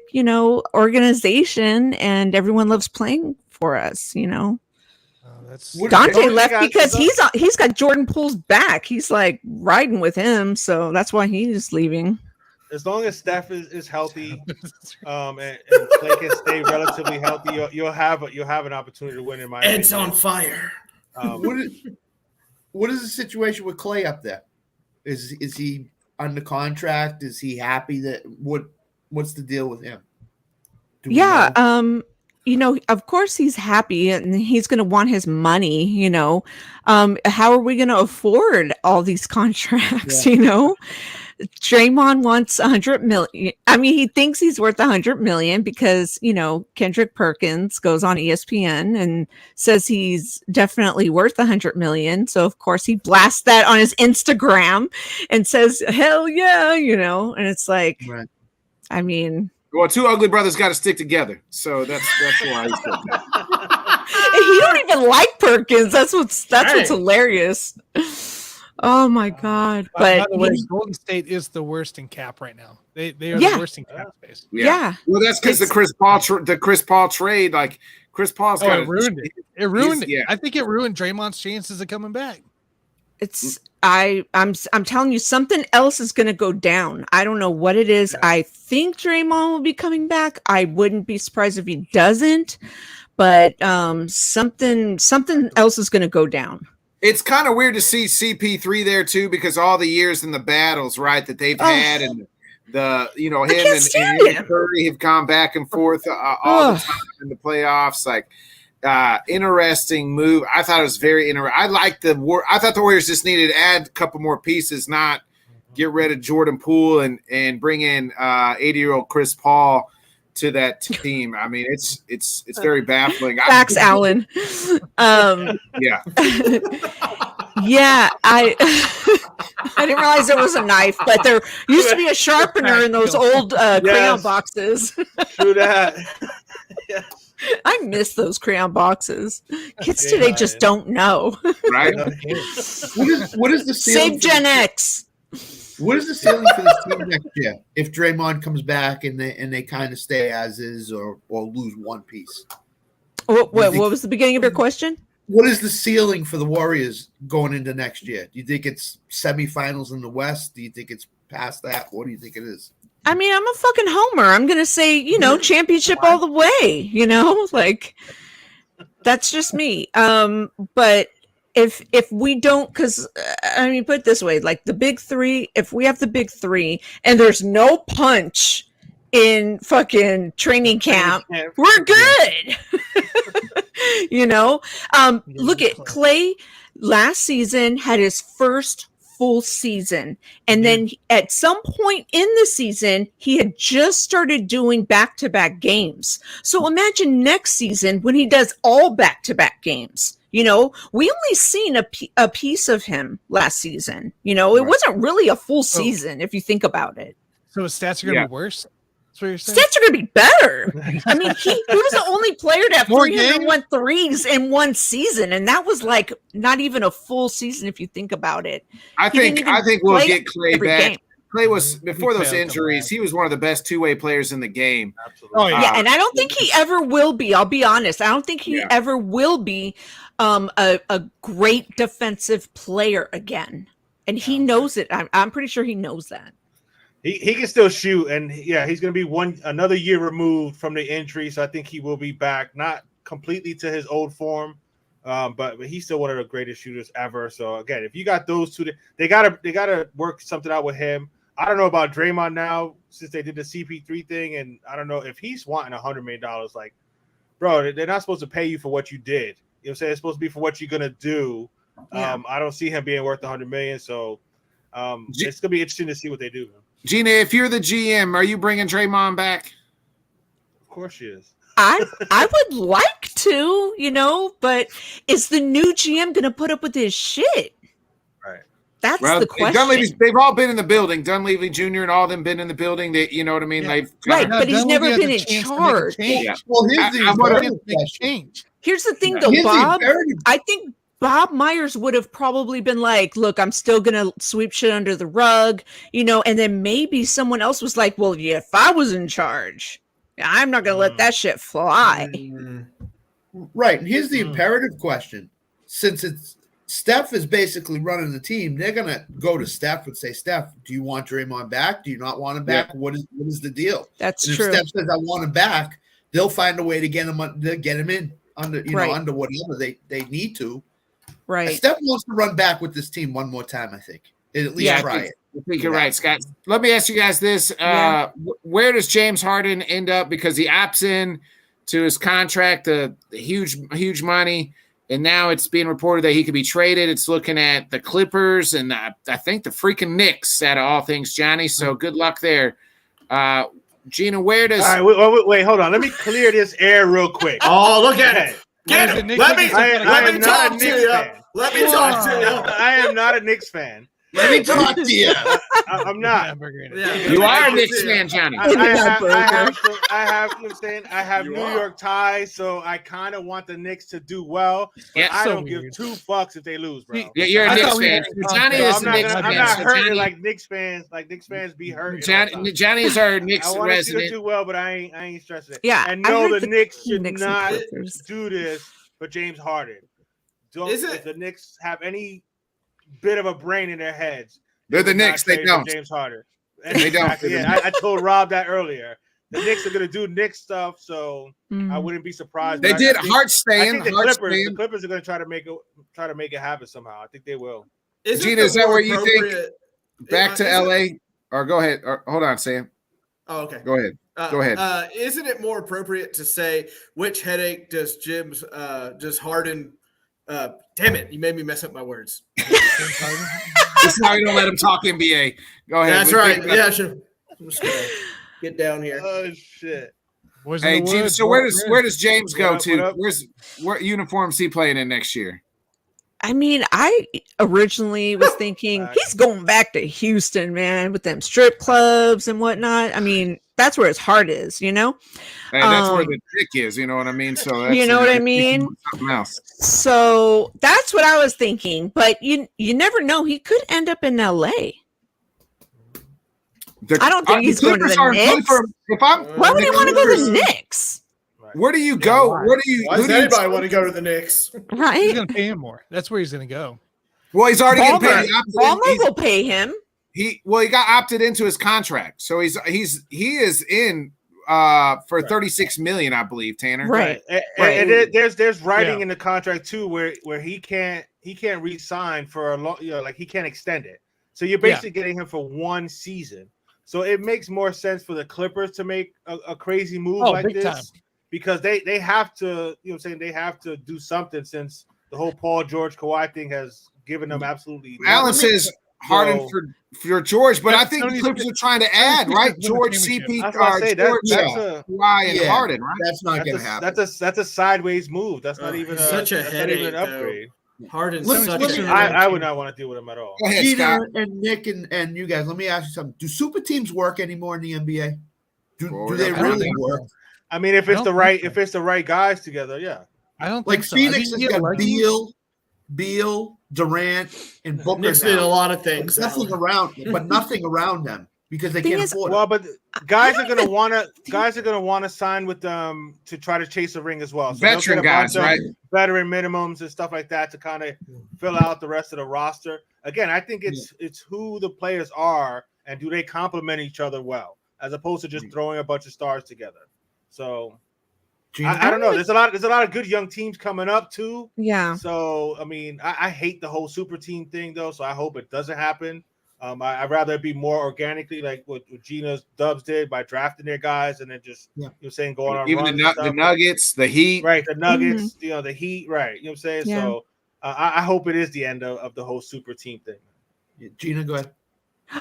organization, and everyone loves playing for us. Dante left because he's got Jordan Poole's back. He's like riding with him, so that's why he's leaving. As long as Steph is healthy, and Clay can stay relatively healthy, you'll have an opportunity to win in Miami. Ed's on fire. What is the situation with Clay up there? Is he under contract? Is he happy? What's the deal with him? Of course he's happy and he's going to want his money, how are we going to afford all these contracts, Draymond wants $100 million. I mean, he thinks he's worth $100 million because, Kendrick Perkins goes on ESPN and says he's definitely worth $100 million. So of course he blasts that on his Instagram and says, hell yeah, and it's like, right. I mean, well, two ugly brothers got to stick together, so that's why he's doing that. He don't even like Perkins. That's what's hilarious. Oh my god! By the way, Golden State is the worst in cap right now. They are the worst in cap space. Yeah. Well, that's because the Chris Paul trade. Like Chris Paul's it ruined it. It ruined it. Yeah. I think it ruined Draymond's chances of coming back. I'm telling you, something else is going to go down. I don't know what it is. Yeah. I think Draymond will be coming back. I wouldn't be surprised if he doesn't. But something else is going to go down. It's kind of weird to see CP3 there too, because all the years in the battles, right, that they've had, and him and Curry have gone back and forth all the time in the playoffs. Like, interesting move. I thought it was very interesting. I thought the Warriors just needed to add a couple more pieces, not get rid of Jordan Poole and bring in 80-year-old Chris Paul to that team. I mean, it's very baffling. Facts, Allen. Yeah. Yeah, I didn't realize it was a knife, but there used to be a sharpener in those old crayon boxes. True that. Yeah. I miss those crayon boxes. Kids today just don't know. Right? What is the ceiling Save Gen X. What is the ceiling for this team next year if Draymond comes back and they kind of stay as is or lose one piece? What was the beginning of your question? What is the ceiling for the Warriors going into next year? Do you think it's semifinals in the West? Do you think it's past that? What do you think it is? I mean, I'm a fucking homer. I'm going to say, championship all the way, like that's just me. But if we don't, because I mean, put it this way, like the big three, if we have the big three and there's no punch in fucking training camp, we're good. Look at Clay last season had his first full season. And then at some point in the season, he had just started doing back-to-back games. So imagine next season when he does all back-to-back games. We only seen a piece of him last season. It wasn't really a full season if you think about it. So his stats are going to be worse? That's what you're saying? Stats are going to be better. I mean, he was the only player to have 301 threes in one season, and that was like not even a full season if you think about it. I think we'll get Clay back. Game. Clay was, before those injuries, he was one of the best two-way players in the game. Absolutely. Oh, Yeah, and I don't think he ever will be. I'll be honest. I don't think he ever will be a great defensive player again. And he knows it. I'm pretty sure he knows that. He can still shoot, and he's going to be another year removed from the injury, so I think he will be back, not completely to his old form, but he's still one of the greatest shooters ever. So again, if you got those two, they gotta work something out with him. I don't know about Draymond now since they did the CP3 thing, and I don't know if he's wanting $100 million. Like, bro, they're not supposed to pay you for what you did. You know what I'm saying? It's supposed to be for what you're gonna do. I don't see him being worth $100 million, so it's gonna be interesting to see what they do. Gina, if you're the GM, are you bringing Draymond back? Of course she is. I would like to, but is the new GM going to put up with his shit? Right. That's the question. They've all been in the building. Dunleavy Jr. and all of them been in the building. You know what I mean? Yeah. Right, but he's never been in charge. Yeah. Well, here's the change. Here's the thing, though, Bob. I think Bob Myers would have probably been like, look, I'm still going to sweep shit under the rug, and then maybe someone else was like, well, yeah, if I was in charge, I'm not going to let that shit fly. Right. And here's the imperative question. Since Steph is basically running the team, they're going to go to Steph and say, Steph, do you want Draymond back? Do you not want him back? Yeah. What is the deal? That's and true. If Steph says, I want him back, they'll find a way to get him in under, under whatever they need to. Right. Steph wants to run back with this team one more time, I think. At least try it. I think you're right, Scott. Let me ask you guys this. Where does James Harden end up? Because he opts in to his contract, the huge money, and now it's being reported that he could be traded. It's looking at the Clippers and I think the freaking Knicks out of all things, Johnny. So good luck there. Gina, where does – All right, wait, hold on. Let me clear this air real quick. Oh, look at it. Get him. Let me talk to you. Let me talk to you. I am not a Knicks fan. Let me talk to you. I'm not. You are a Knicks fan, Johnny. I have you know what I'm saying? I have New York ties, so I kind of want the Knicks to do well. But I don't give two fucks if they lose, bro. Yeah, you're a Knicks fan. Johnny is a Knicks fan. I'm not hurting like Knicks fans. Like Knicks fans be hurt. Johnny is our Knicks resident. I want to do well, but I ain't stressing it. Yeah, and no, the Knicks should not do this for James Harden. If the Knicks have any bit of a brain in their heads, they're the Knicks. They don't. James Harden. They don't. Yeah, I told Rob that earlier. The Knicks are going to do Knicks stuff, so I wouldn't be surprised. They did Hart I staying. think the Clippers are going to try to make it happen somehow. I think they will. Gina, is that where you think back to LA? Or go ahead. Or, hold on, Sam. Oh, okay. Go ahead. Go ahead. Isn't it more appropriate to say which headache does Harden? Damn it! You made me mess up my words. This is how you don't let him talk NBA. Go ahead. That's right. Yeah, sure. I'm just gonna get down here. Oh shit! Hey, James. So where does James go to? What uniforms he playing in next year? I mean, I originally was thinking he's going back to Houston, man, with them strip clubs and whatnot. I mean, that's where his heart is, you know? Hey, that's where the dick is, you know what I mean? So that's, you know what I mean? Something else. So that's what I was thinking. But you never know. He could end up in LA. I don't think he's going to the Knicks. Why would he want to go to the Knicks? Where do you go? Why does anybody want to go to the Knicks? Right? He's going to pay him more. That's where he's going to go. Well, he's already getting paid. Ballmer will pay him. He got opted into his contract, so he is in for $36 million, I believe, Tanner. Right. And there's writing in the contract too where he can't re-sign for a long, like he can't extend it. So you're basically getting him for one season. So it makes more sense for the Clippers to make a crazy move like this. Time. Because they have to, they have to do something since the whole Paul George Kawhi thing has given them absolutely. Alan says Harden for George, but I think the Clippers are trying to add right George, CP, Kawhi, and Harden. Right? That's not going to happen. That's a sideways move. That's not even such a headache. An upgrade. Harden's I would not want to deal with him at all. Go ahead, Gina and Nick and you guys, let me ask you something. Do super teams work anymore in the NBA? Do they really work? I mean, if it's the right guys together, yeah. I don't like think so. Phoenix has got Beal, Durant, and Booker. Knicks did a lot of things. Nothing around them because they can't afford it. Well, but guys are gonna wanna sign with them to try to chase a ring as well. So veteran guys, right? Veteran minimums and stuff like that to kind of fill out the rest of the roster. Again, I think it's who the players are and do they complement each other well, as opposed to just throwing a bunch of stars together. So I don't know. There's a lot of good young teams coming up too. Yeah. So I mean, I hate the whole super team thing though. So I hope it doesn't happen. I'd rather it be more organically, like what Gina's Dubs did by drafting their guys and then just going on. Even the Nuggets, the Heat, right? The Nuggets, the Heat, right? You know what I'm saying? Yeah. So I hope it is the end of the whole super team thing. Yeah, Gina, go ahead.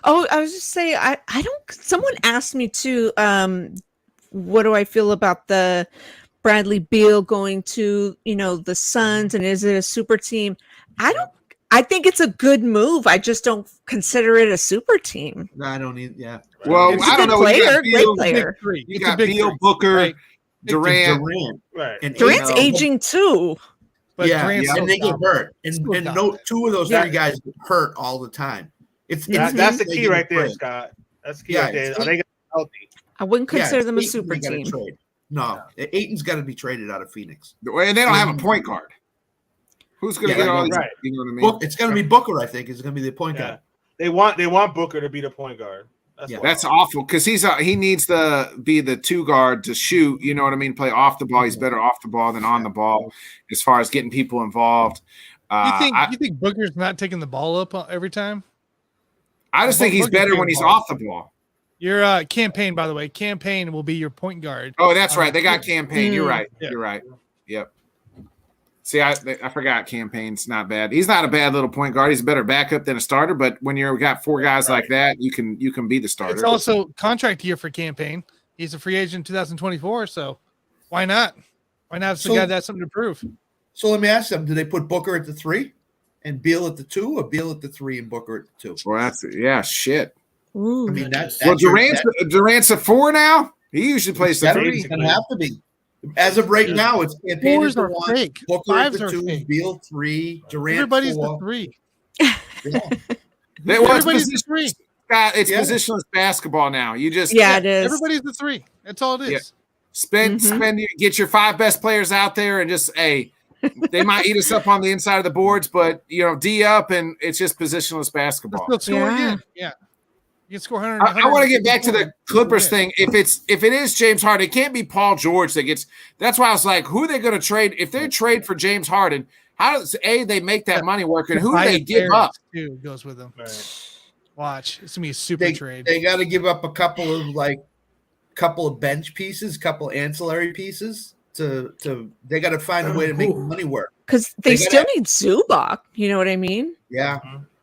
Oh, I was just saying, I don't. Someone asked me too. What do I feel about the Bradley Beal going to, the Suns, and is it a super team? I think it's a good move. I just don't consider it a super team. No, I don't need. Yeah. Well, it's a good player, great player. You got Beal, Booker, Durant, right? And Durant's aging too. But and they get hurt, and two of those three guys get hurt all the time. That's the key right there, Scott. That's the key right there. Are they healthy? I wouldn't consider them a super team. No, Ayton's got to be traded out of Phoenix. And they don't have a point guard. Who's going to get all these? Right. You know what I mean? It's going to be Booker, I think. Is going to be the point guard. They want Booker to be the point guard. That's awful because he needs to be the two guard to shoot. You know what I mean? Play off the ball. He's better off the ball than on the ball as far as getting people involved. You think Booker's not taking the ball up every time? I just think he's better when he's off the ball. Your campaign, by the way, campaign will be your point guard. Oh, that's right. They got campaign. You're right. Yeah. You're right. Yep. See, I forgot campaign's not bad. He's not a bad little point guard. He's a better backup than a starter. But when you've got four guys like that, you can be the starter. It's also contract year for campaign. He's a free agent in 2024. So why not? Why not have some guy that's something to prove? So let me ask them: do they put Booker at the 3 and Beal at the 2, or Beal at the 3 and Booker at the 2? Well, shit. Ooh. I mean, that's Durant's a 4 now. He usually plays the 3. It's going to have to be. As of right now, it's campaign is the 1, fake. Booker Fives at the 2, Beal 3, Durant Everybody's 4. the 3. Everybody's the 3. It's positionless basketball now. You just it is. Everybody's the 3. That's all it is. Yeah. Spend. Get your 5 best players out there and just they might eat us up on the inside of the boards, but D up and it's just positionless basketball. Let's score again. Yeah. You can score 100. I want to get back to the Clippers thing. If it is James Harden, it can't be Paul George that gets. That's why I was like, who are they going to trade? If they trade for James Harden, how does they make that money work, and who do they give up? Too goes with them. Right. Watch, it's gonna be a super trade. They got to give up a couple of couple of bench pieces, couple ancillary pieces to they got to find a way to make the money work. Because they still need Zubac. You know what I mean? Yeah.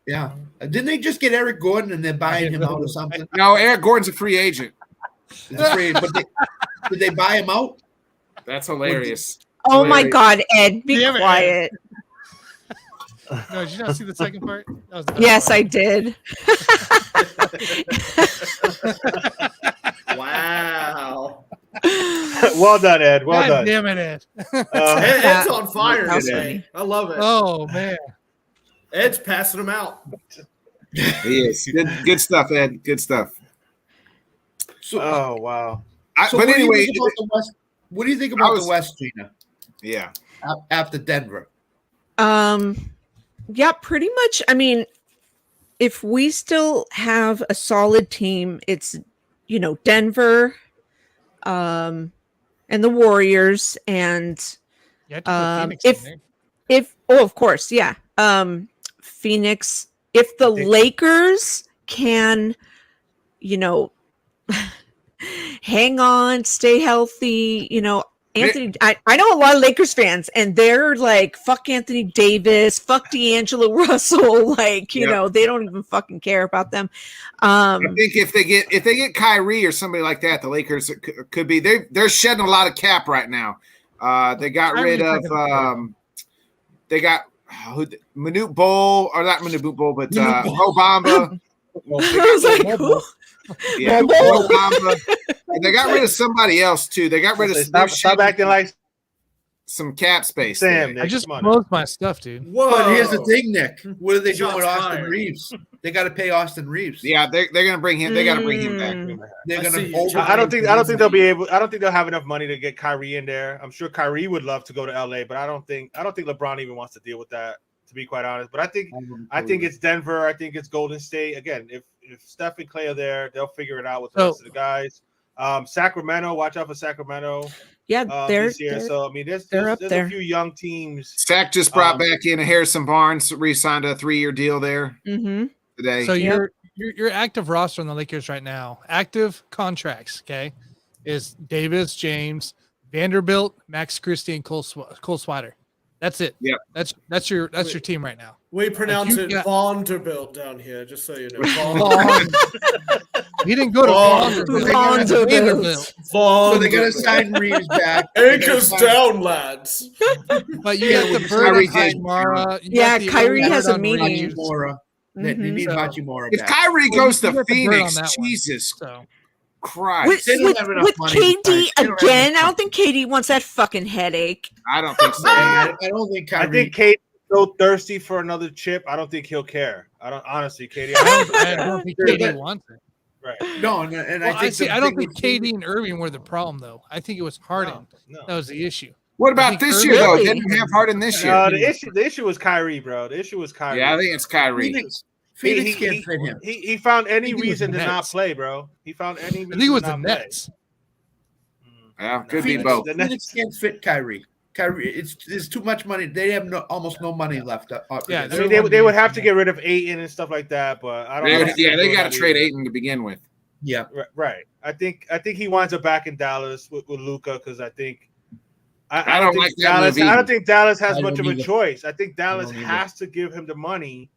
Yeah. Didn't they just get Eric Gordon and they're buying him out or something? No, Eric Gordon's a free agent. But did they buy him out? That's hilarious. Oh my God, Ed, be Damn it, quiet. No, did you not see the second part? That was the best Yes, part. I did. Wow. Well done, Ed. Well God done. damn it, Ed. Ed's on fire That was today. funny. I love it. Oh man. Ed's passing them out. He is. Good stuff, Ed. Good stuff. So, Oh wow. so But what anyway, do you think about the West? What do you think about the West, Gina? yeah. After Denver, Yeah, pretty much. I mean, if we still have a solid team, it's Denver, and the Warriors, and You had to put Phoenix if- in there. of course, yeah, Phoenix. If the Lakers can, hang on, stay healthy, Anthony, I know a lot of Lakers fans, and they're like, fuck Anthony Davis, fuck D'Angelo Russell, like, they don't even fucking care about them. I think if they get Kyrie or somebody like that, the Lakers could be they're shedding a lot of cap right now. They got rid of they got Manute Bol, or not Manute Bol, but Obama. I was like, who? Yeah, Obama. And they got rid of somebody else too. They got rid of Stop acting like some cap space. Sam. there. I just come on now. closed my stuff, dude. Whoa. but here's the thing, Nick. What are they doing with Shots Austin fired. Reeves? They got to pay Austin Reeves. Yeah, they're gonna bring him. They got to bring him back. They're I going see. to. I don't think they'll be able. I don't think they'll have enough money to get Kyrie in there. I'm sure Kyrie would love to go to LA, but I don't think LeBron even wants to deal with that, to be quite honest. But I think it's Denver. I think it's Golden State. Again, if Steph and Clay are there, they'll figure it out with the rest of the guys. Sacramento, watch out for Sacramento. Yeah, they're this year. So I mean, there's up there. a few young teams. Sack just brought back in Harrison Barnes, re-signed a 3-year deal there today. So your active roster on the Lakers right now, active contracts, okay, is Davis, James, Vanderbilt, Max Christie, and Cole Swider. That's it. Yep. That's your team right now. We pronounce you it got- Vanderbilt down here, just so you know. He didn't go to Vanderbilt. So they got to sign Reeves back. Anchors down, lads. But you got the bird on Hachimura. Yeah, Kyrie has a meeting. Hachimura. They need So- Hachimura If back. Kyrie goes you to got the bird on Phoenix, that one. Jesus So Christ, With They don't have enough money to KD sign. They don't have again, enough I don't think KD wants that fucking headache. I don't think so. I don't think I Kyrie. think Katie's so thirsty for another chip. I don't think he'll care. I don't honestly, Katie. I don't think KD wants it. Right. No, and Well, I think I don't think KD and Irving were the problem though. I think it was Harden No. that was the issue. What I about think this Irving- year though? Really? Didn't have Harden this year. The issue was Kyrie, bro. The issue was Kyrie. Yeah, I think it's Kyrie. Phoenix can't fit him. He found any I think it was reason the to not Nets. play, bro. He found any reason I think it was to the not play. Nets. Yeah, could be Phoenix, both. The Nets- Phoenix can't fit Kyrie. There's too much money. They have almost no money left. Yeah, I mean, they would have to get rid of Ayton and stuff like that, but I don't know. They got to trade Ayton to begin with. Yeah. Right. I think he winds up back in Dallas with Luka because I think I don't think like that Dallas. move I either. don't think Dallas has I much of don't a either. choice. I think Dallas don't either. has to give him the money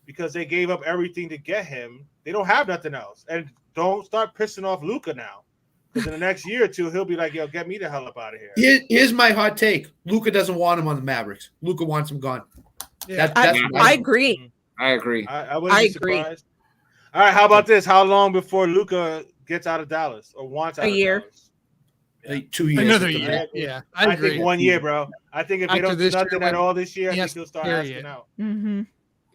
because they gave up everything to get him. They don't have nothing else, and don't start pissing off Luka now because in the next year or two he'll be like, "Yo, get me the hell up out of here." Here's my hot take. Luka doesn't want him on the Mavericks. Luka wants him gone. Yeah. That's I agree. I agree. I wouldn't I be agree. surprised. All right, how about this? How long before Luka gets out of Dallas or wants out A of year. Dallas? like 2 years. Another at the year. max. Yeah, I agree. think 1 year, bro. I think if they After don't do this year, nothing when at all this year, I he think has he'll to start carry asking it. out. Mm-hmm.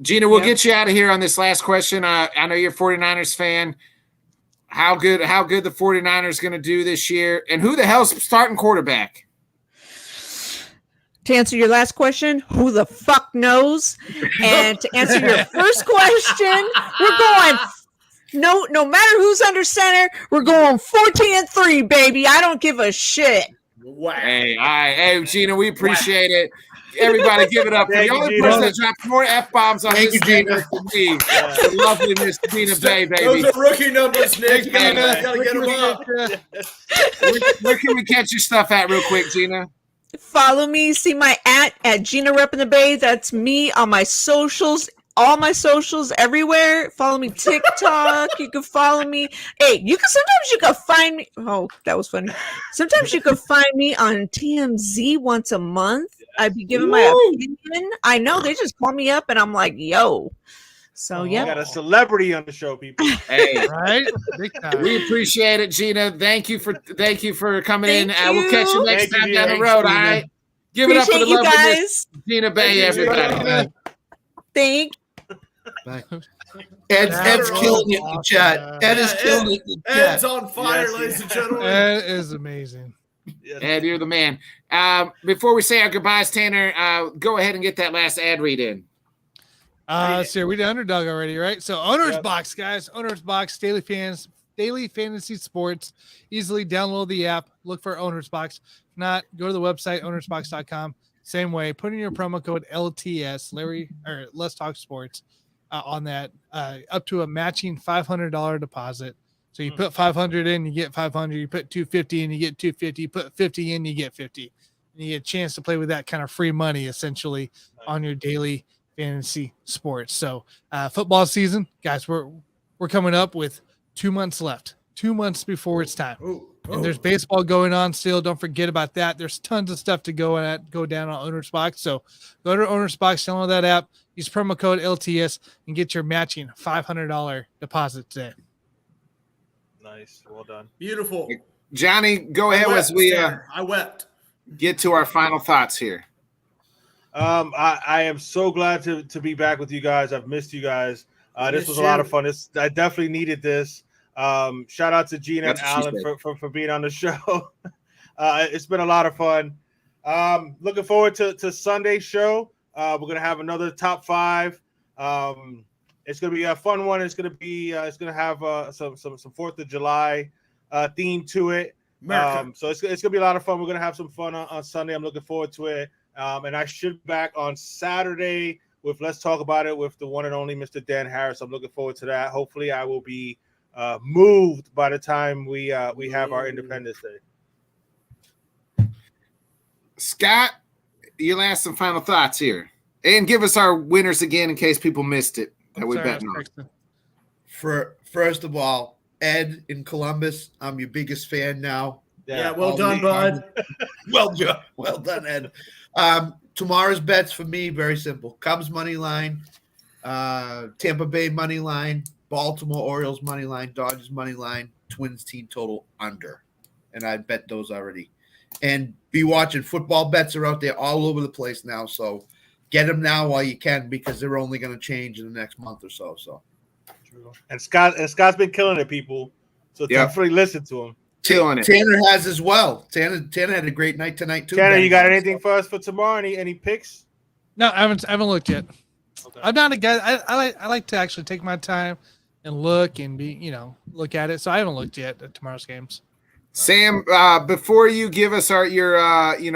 Gina, we'll Yeah. get you out of here on this last question. I know you're a 49ers fan. How good the 49ers going to do this year? And who the hell's starting quarterback? To answer your last question, who the fuck knows? And to answer your first question, we're going no matter who's under center, we're going 14-3, baby. I don't give a shit. Wow. Hey, Gina, we appreciate it. Everybody give it up for the Thank you, only Gina. person that dropped more F-bombs on Thank this you, Gina. network than me. The lovely Miss Gina Bay, baby. Those are rookie numbers, Nick. You gotta get them up. Where can we catch your stuff at real quick, Gina? Follow me. See my at Gina Rep in the Bay. That's me on my socials. All my socials everywhere. Follow me TikTok. You can follow me. Hey, sometimes you can find me. Oh, that was funny. Sometimes you can find me on TMZ once a month. I'd be giving my opinion. I know they just call me up and I'm like, yo. So We yeah. got a celebrity on the show, people. Hey, Right? Big time. we appreciate it, Gina. Thank you for coming in. Thank We'll catch you you. next Thank you, time down the Gina. road. Thanks, All Gina. right. Give it up for the Appreciate you lovely Miss guys. Gina Bay, everybody. Thank Ed's killing it in the chat. Ed is killing it in the Ed's chat. on fire, Yes, ladies and gentlemen. That is amazing. Ed, you're the man. Before we say our goodbyes, Tanner, go ahead and get that last ad read in. So we did Underdog already, right? So Owner's Yep. Box, guys. Owner's Box, daily fantasy sports. Easily download the app. Look for Owner's Box. If not, go to the website, ownersbox.com. Same way. Put in your promo code LTS, Larry, or Let's Talk Sports, on that, up to a matching $500 deposit. So you put 500 in, you get 500. You put 250 in, you get 250. You put 50 in, you get 50. And you get a chance to play with that kind of free money, essentially, on your daily fantasy sports. So football season, guys, we're coming up with 2 months left. 2 months before it's time. And there's baseball going on still. Don't forget about that. There's tons of stuff to go down on Owner's Box. So go to Owner's Box, download that app, use promo code LTS, and get your matching $500 deposit today. Nice. Well done. Beautiful. Johnny, go ahead I as we wept. get to our final thoughts here. I am so glad to be back with you guys. I've missed you guys. This was a lot of fun. I definitely needed this. Shout out to Gina and Alan for being on the show. It's been a lot of fun. Looking forward to Sunday's show. We're gonna have another top 5. It's gonna be a fun one. It's gonna have some 4th of July theme to it. So it's gonna be a lot of fun. We're gonna have some fun on Sunday. I'm looking forward to it. And I should be back on Saturday with Let's Talk About It with the one and only Mr. Dan Harris. I'm looking forward to that. Hopefully, I will be moved by the time we have our Independence Day. Scott, you'll ask some final thoughts here. And give us our winners again in case people missed it. First of all, Ed in Columbus, I'm your biggest fan now. Yeah, well done, bud. Well done, Ed. Tomorrow's bets for me, very simple. Cubs money line, Tampa Bay money line, Baltimore Orioles money line, Dodgers money line, Twins team total under. And I bet those already. And be watching. Football bets are out there all over the place now, so get them now while you can because they're only going to change in the next month or so. And Scott's been killing it, people. So definitely listen to him. Killing it. Tanner has as well. Tanner had a great night tonight too. Tanner, you got anything for us for tomorrow? Any picks? No, I haven't looked yet. Okay. I'm not a guy. I like to actually take my time and look and look at it. So I haven't looked yet at tomorrow's games. Sam, before you give us your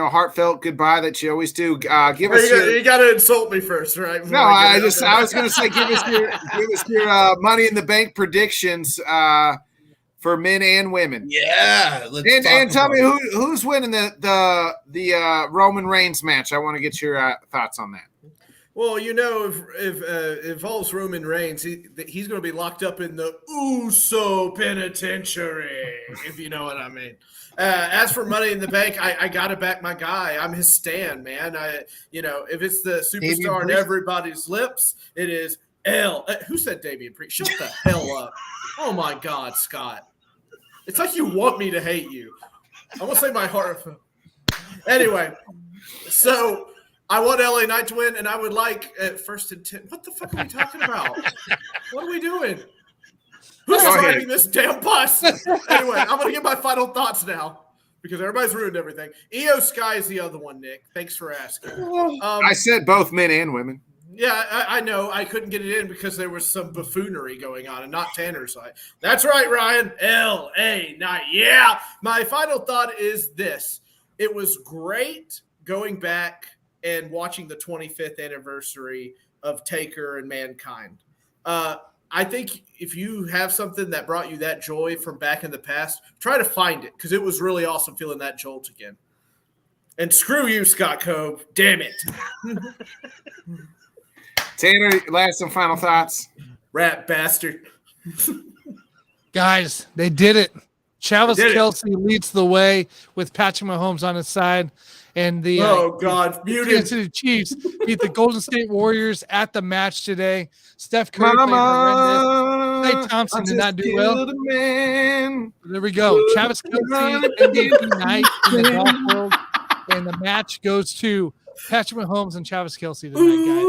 heartfelt goodbye that you always do, give us you got to insult me first, right? No, I was going to say give us your Money in the Bank predictions for men and women. Yeah, and tell me who's winning the Roman Reigns match. I want to get your thoughts on that. Well, if it involves Roman Reigns, he's going to be locked up in the Uso penitentiary, if you know what I mean. As for Money in the Bank, I got to back my guy. I'm his stan, man. If it's the superstar on everybody's lips, it is L. Who said Damian Priest? Shut the hell up. Oh, my God, Scott. It's like you want me to hate you. I'm going to say my heart. Anyway, so I want LA Knight to win, and I would like at 1st and 10. What the fuck are we talking about? What are we doing? Who's driving this damn bus? Anyway, I'm going to get my final thoughts now because everybody's ruined everything. Io Sky is the other one, Nick. Thanks for asking. I said both men and women. Yeah, I know. I couldn't get it in because there was some buffoonery going on and not Tanner's side. That's right, Ryan. LA Knight. Yeah. My final thought is this. It was great going back and watching the 25th anniversary of Taker and Mankind. I think if you have something that brought you that joy from back in the past, try to find it, because it was really awesome feeling that jolt again. And screw you, Scott Cobe. Damn it. Tanner, last and final thoughts. Rat bastard. Guys, they did it. Travis Kelce leads the way with Patrick Mahomes on his side. And the Kansas City Chiefs beat the Golden State Warriors at the match today. Steph Curry played horrendous. Klay Thompson did not do well. There we go. Travis Kelce, MVP night in the golf world. And the match goes to Patrick Mahomes and Travis Kelce tonight, guys.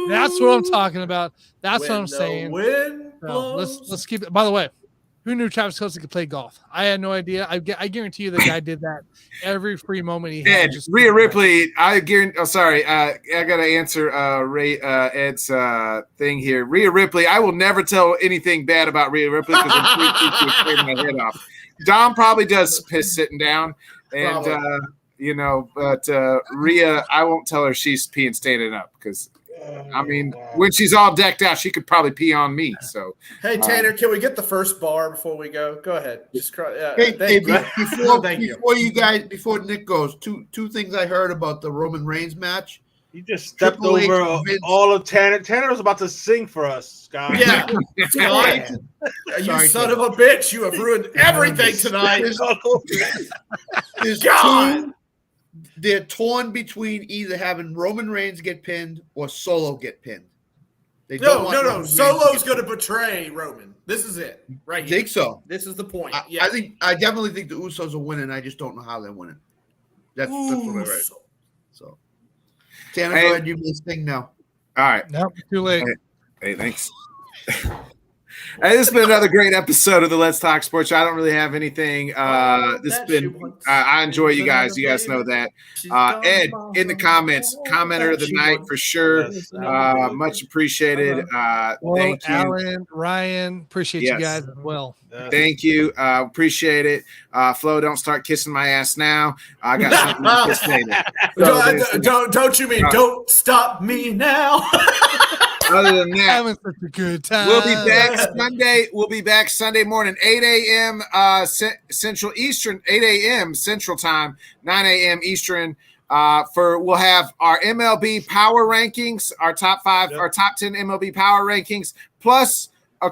That's what I'm talking about. That's what I'm saying. So let's keep it. By the way, who knew Travis Kelce could play golf? I had no idea. I guarantee you the guy did that every free moment he had. Rhea Ripley, I guarantee. Oh, sorry. I got to answer Ed's thing here. Rhea Ripley, I will never tell anything bad about Rhea Ripley because I'm tearing my head off. Dom probably does piss sitting down. And, but Rhea, I won't tell her she's peeing standing up because – when she's all decked out, she could probably pee on me. So, hey Tanner, can we get the first bar before we go? Go ahead. Just before Nick goes, two things I heard about the Roman Reigns match. You just stepped over all of Tanner. Tanner was about to sing for us, Scott. Yeah, Scott, you son of a bitch! You have ruined everything tonight. They're torn between either having Roman Reigns get pinned or Solo get pinned. No. Solo's going to betray Roman. This is it, right here. Think so? This is the point. I definitely think the Usos are winning. I just don't know how they're winning. That's what I read. So, Tanner, go ahead. You may sing now. All right. Nope, too late. Hey, thanks. Hey, this has been another great episode of the Let's Talk Sports Show. I don't really have anything. This has been. I enjoy you guys. You guys know that. Ed, in the comments, commenter of the night for sure. Much appreciated. Thank you, Alan, Ryan. Appreciate you guys as well. Thank you. Appreciate it. Flo, don't start kissing my ass now. I got something to kiss later. Don't you mean don't stop me now? Other than that, having such a good time. We'll be back Sunday. We'll be back Sunday morning, 8 a.m. Central Eastern, 8 a.m. Central Time, 9 a.m. Eastern. We'll have our MLB Power Rankings, our top 5, our top 10 MLB Power Rankings, plus a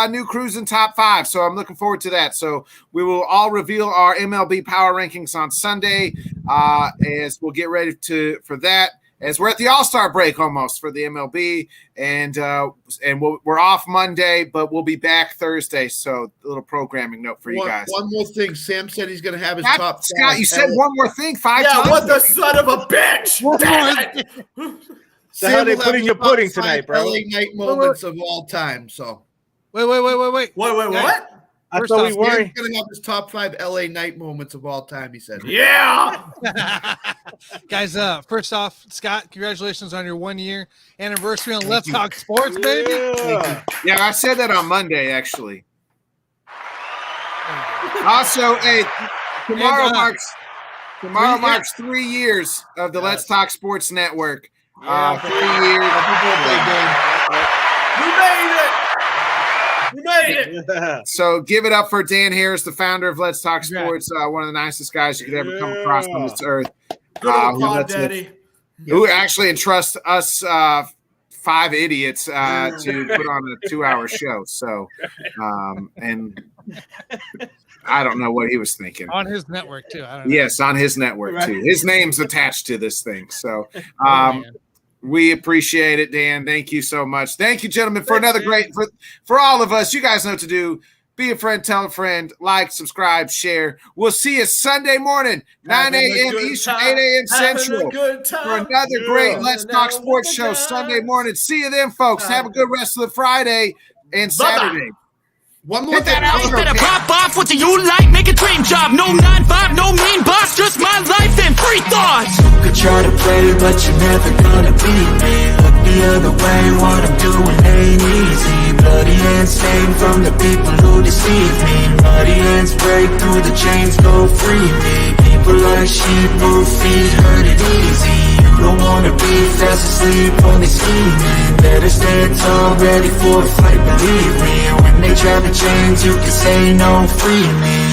new Cruising top 5. So I'm looking forward to that. So we will all reveal our MLB Power Rankings on Sunday as we'll get ready for that. As we're at the All-Star break almost for the MLB, and we're off Monday, but we'll be back Thursday. So a little programming note for you guys. One more thing. Sam said he's going to have his top. Scott, you said one more thing 5 times. Yeah, what the son of a bitch! So how they putting your pudding tonight, bro? LA night moments of all time. So wait. What? I thought we were going to have his top 5 LA night moments of all time. He said, "Yeah." Guys, first off, Scott, congratulations on your 1-year anniversary on Let's Talk Sports, baby. Yeah, I said that on Monday, actually. Also, tomorrow marks 3 years of the Let's Talk Sports Network. 3 years. We made it. So give it up for Dan Harris, the founder of Let's Talk Sports, one of the nicest guys you could ever come across on this earth. Who actually entrusts us 5 idiots to put on a 2-hour show. So, and I don't know what he was thinking. On his network, too. I don't know. Yes, on his network, too. His name's attached to this thing. So, we appreciate it, Dan. Thank you so much. Thank you, gentlemen, for another great for all of us. You guys know what to do. Be a friend, tell a friend, like, subscribe, share. We'll see you Sunday morning, 9 a.m. Eastern, 8 a.m. Central, for another great Let's Talk Sports Show Sunday morning. See you then, folks. Have a good rest of the Friday and Saturday. One more thing. Better pop off. What do you like? Make a dream job. No 9-5, no mean boss. Just my life and free thoughts. You could try to play, but you're never gonna beat me. Look the other way. What I'm doing ain't easy. Bloody hands stained from the people who deceive me. Bloody hands break through the chains, go free me. People like sheep move feet, hurt it easy. You don't wanna be fast asleep, only scheming. Better stand tall, ready for a fight, believe me. When they try to change, you can say no freely.